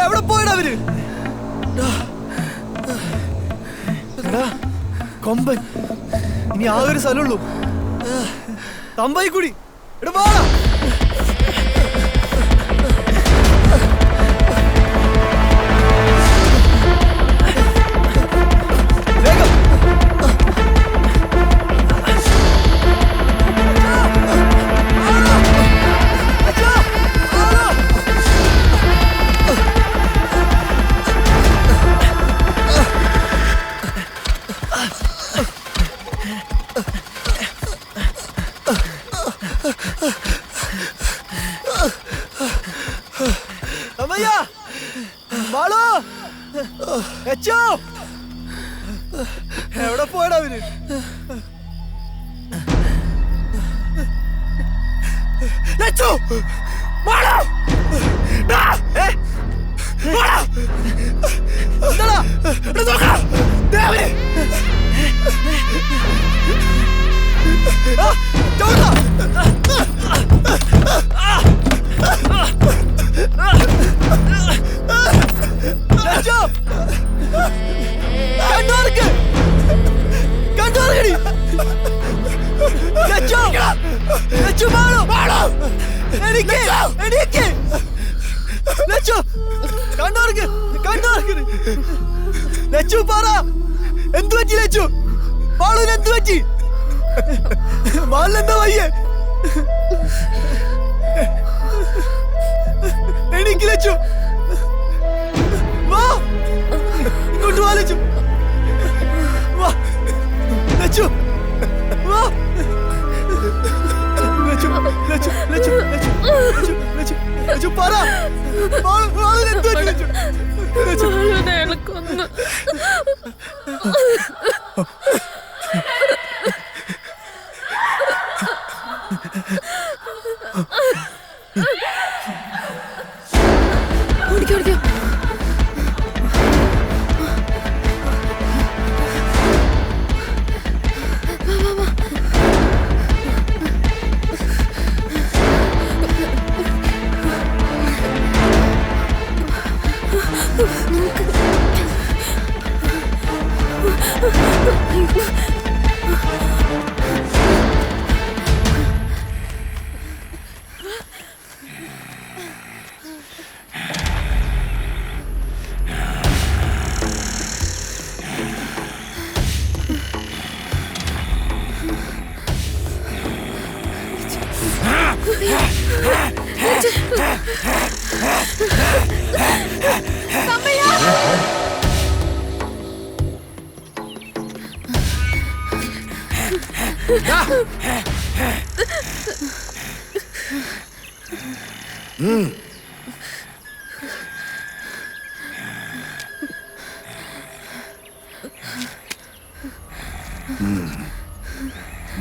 എവിടെ പോയടാ അവര്? കൊമ്പൻ, ഇനി ആ ഒരു സ്ഥലമുള്ളൂ. തമ്പായി കൂടി എടാ പോടാ. എവിടെ പോയടാ അവര്? എന്ത് പറ്റി ലച്ചു? ബാളുവിന് എന്ത് പറ്റി? ബാലിനെന്താ വയ്യേ? എനിക്ക് ലച്ചു വാ, ഇങ്ങോട്ട് വാ ലച്ചു, വാ ലച്ചു, വാ ലച്ചു.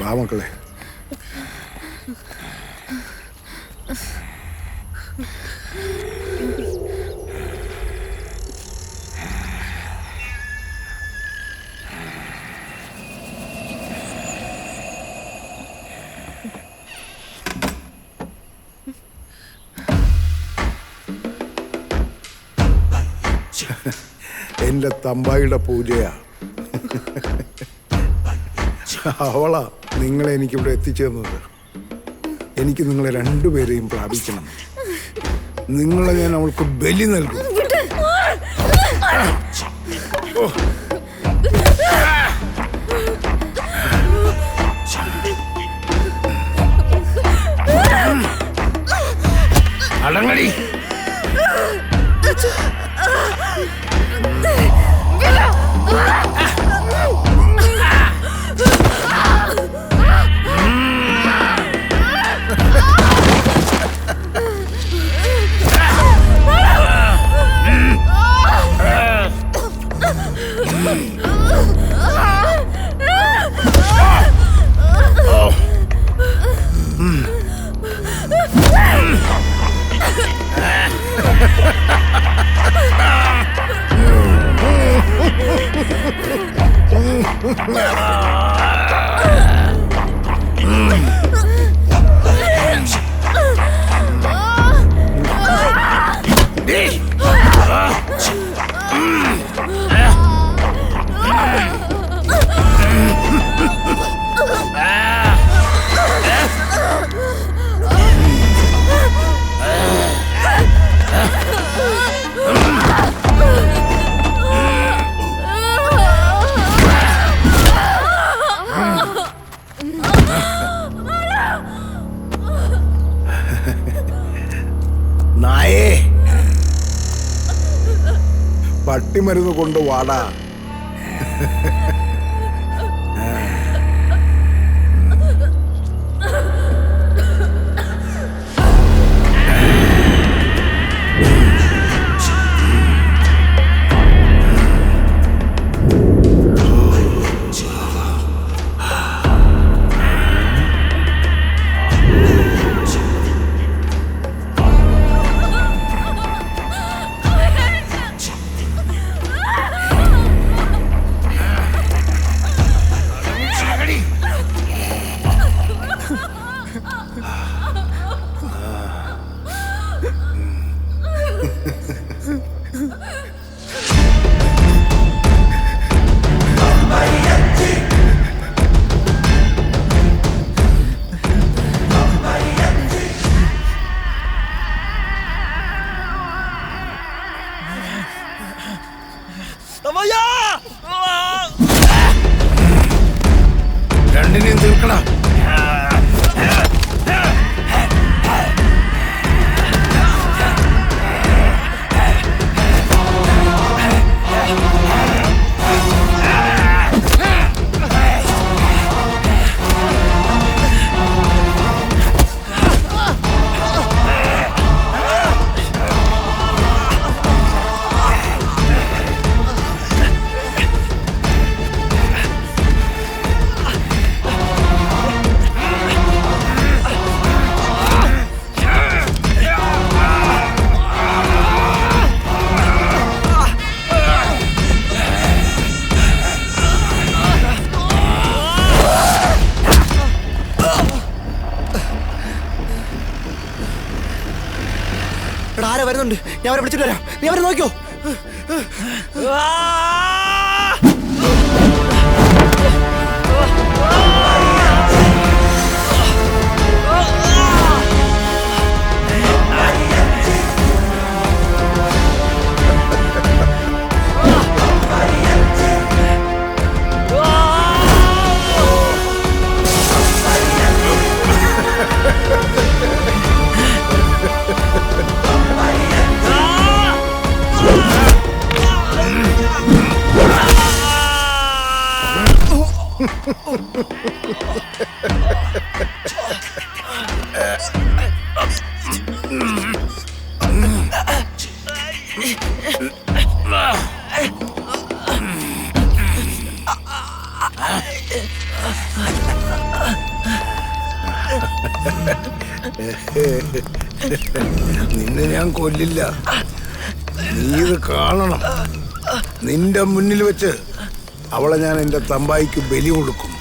വാ മക്കളെ. എന്റെ തമ്പായിയുടെ പൂജയാ. അവളാ നിങ്ങളെ എനിക്കിവിടെ എത്തിച്ചേർന്നത്. എനിക്ക് നിങ്ങളെ രണ്ടുപേരെയും പ്രാപിക്കണം. നിങ്ങളെ ഞാൻ അവൾക്ക് ബലി നൽകും. അടങ്ങടി. നായേ, പട്ടിമരുന്ന് കൊണ്ട് വാടാ. രണ്ടിനെയും തീർക്കണം. ആരാ വരുന്നുണ്ട്? ഞാൻ അവരെ വിളിച്ചിട്ട് വരാം. നീ അവരെ നോക്കിയോ? നിന്നെ ഞാൻ കൊല്ലില്ല. നീ ഇത് കാണണം. നിന്റെ മുന്നിൽ വെച്ച് അവളെ ഞാൻ എന്റെ തമ്പായിക്ക് ബലി കൊടുക്കും.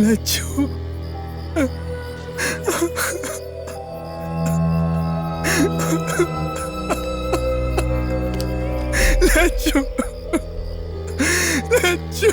ലച്ചു ലച്ചു ലച്ചു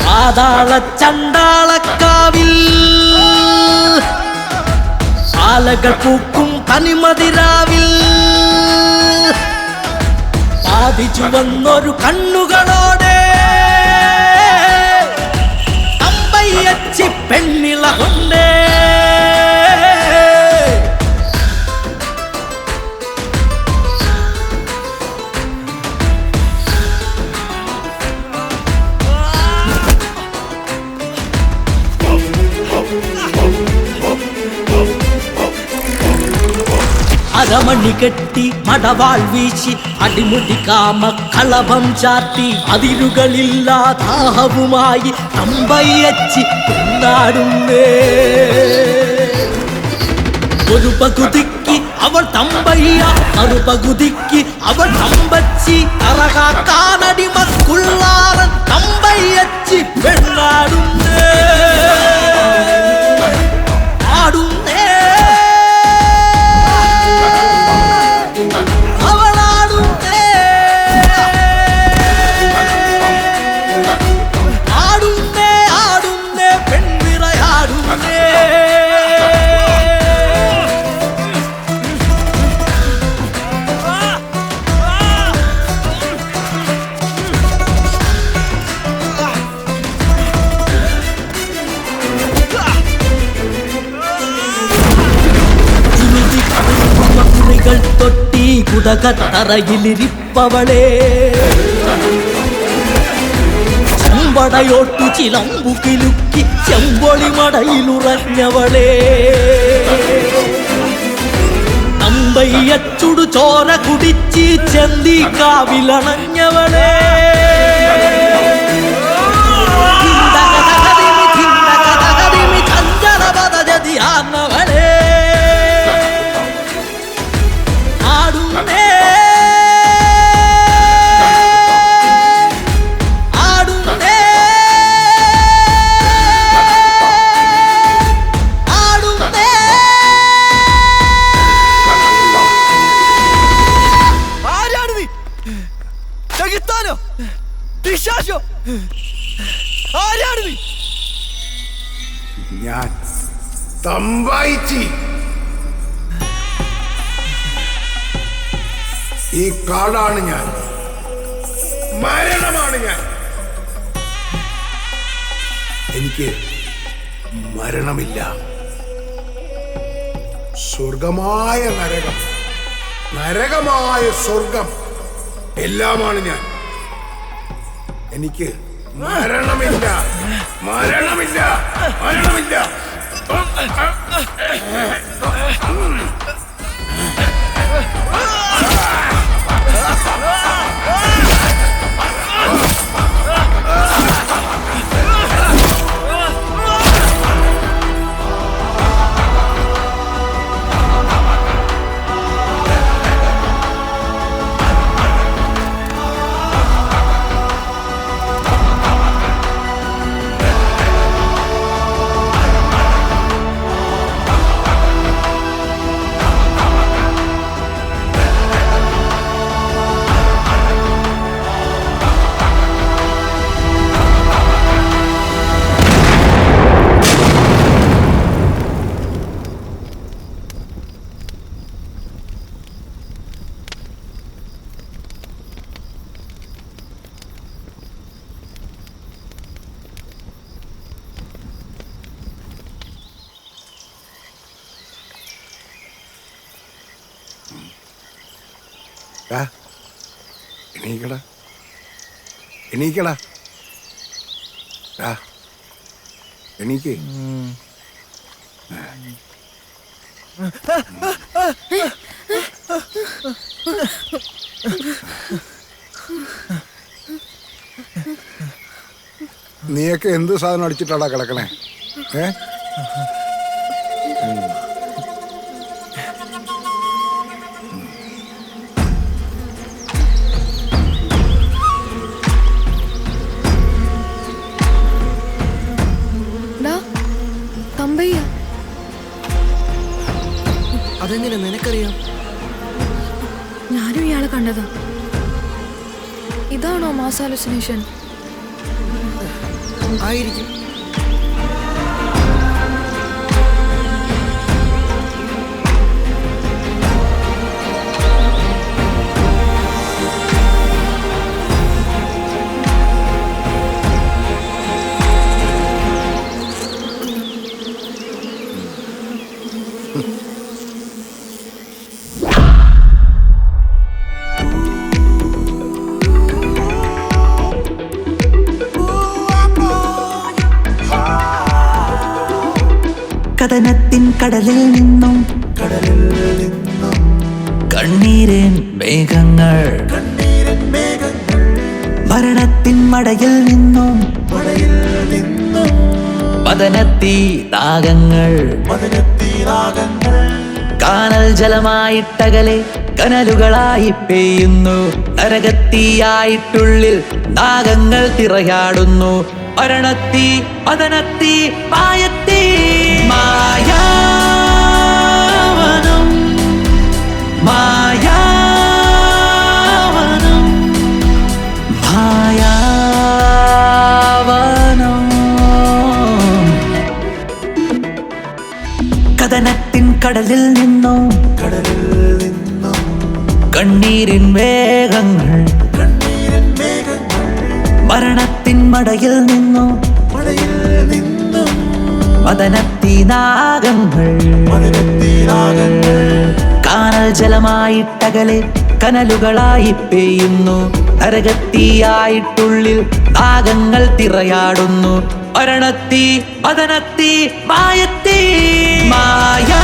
പാതാള ചണ്ടാളക്കാവിൽ ആലകൾ പൂക്കും തനിമതിരാവിൽ പാതിച്ചു വന്നൊരു കണ്ണുകളോടെ അമ്പയ്യച്ചി പെണ്ണിള കൊണ്ടേ അരമണി കെട്ടി മടവാൾ വീശി അടിമുടി കാമ കളഭം ചാർത്തി അതിരുകളില്ലാതാഹവുമായി തമ്പയ്യച്ചി കൊണ്ടാടുന്നേ ഒരു പകുതിക്ക് അവൾ തമ്പയ്യ മറുപകുതിക്ക് അവൾ തമ്പച്ചി അറകാക്കാനടിമക്കുള്ളാറൻ തമ്പയ്യച്ചി പെണ്ണാടുന്നേ ആടുന്നേ തൊട്ടി കുടകത്തറയിലിരിപ്പവളെ ചെമ്പടയോട്ടു ചിലമ്പു കിലുക്കി ചെമ്പൊളി മടയിലുറഞ്ഞവളെ അമ്പയ്യച്ചുടു ചോര കുടിച്ച് ചെന്തി കാവിലണഞ്ഞവളെ ചഞ്ചലപദജതിയാന്നവളെ ഞാൻ തമ്പായിച്ചി. ഈ കാടാണ് ഞാൻ, മരണമാണ് ഞാൻ. എനിക്ക് മരണമില്ല. സ്വർഗമായ നരകം, നരകമായ സ്വർഗം എല്ലാമാണ് ഞാൻ. എനിക്ക് മരണമില്ല, മരണമില്ല, മരണമില്ല. എണീക്കടാ എണീക്കടാ എണീക്കേ നീയൊക്കെ എന്ത് സാധനം അടിച്ചിട്ടാടാ കിടക്കണേ? അതെങ്ങനെ നിനക്കറിയാം? ഞാനും ഇയാളെ കണ്ടതാ. ഇതാണോ മാസ് ഹാലുസിനേഷൻ? ആയിരിക്കും. കഥനത്തിൻ കടലിൽ നിന്നും കണ്ണീരിൻ മേഘങ്ങൾ, മരണത്തിൻ മടയിൽ നിന്നും പതനത്തീ ദാഗങ്ങൾ, കാനൽ ജലമായിട്ടകലെ കനലുകളായി പെയ്യുന്നു. നരകത്തീയായിട്ടുള്ളിൽ നാഗങ്ങൾ തിറയാടുന്നു. മരണത്തീ പതനത്തീ മായത്തീ മായാവനം, മായാവനം, മായാവനം. കഥനത്തിൻ കടലിൽ നിന്നും കണ്ണീരിൻ വേഗങ്ങൾ, മരണത്തിൻ മടയിൽ നിന്നും മദനത്തീ നാഗങ്ങൾ, കാനൽ ജലമായിട്ടകലെ കനലുകളായി പെയ്യുന്നു. നരകത്തീയായിട്ടുള്ളിൽ നാഗങ്ങൾ തിറയാടുന്നു. മരണത്തീ മദനത്തീ മായത്തീ മായാ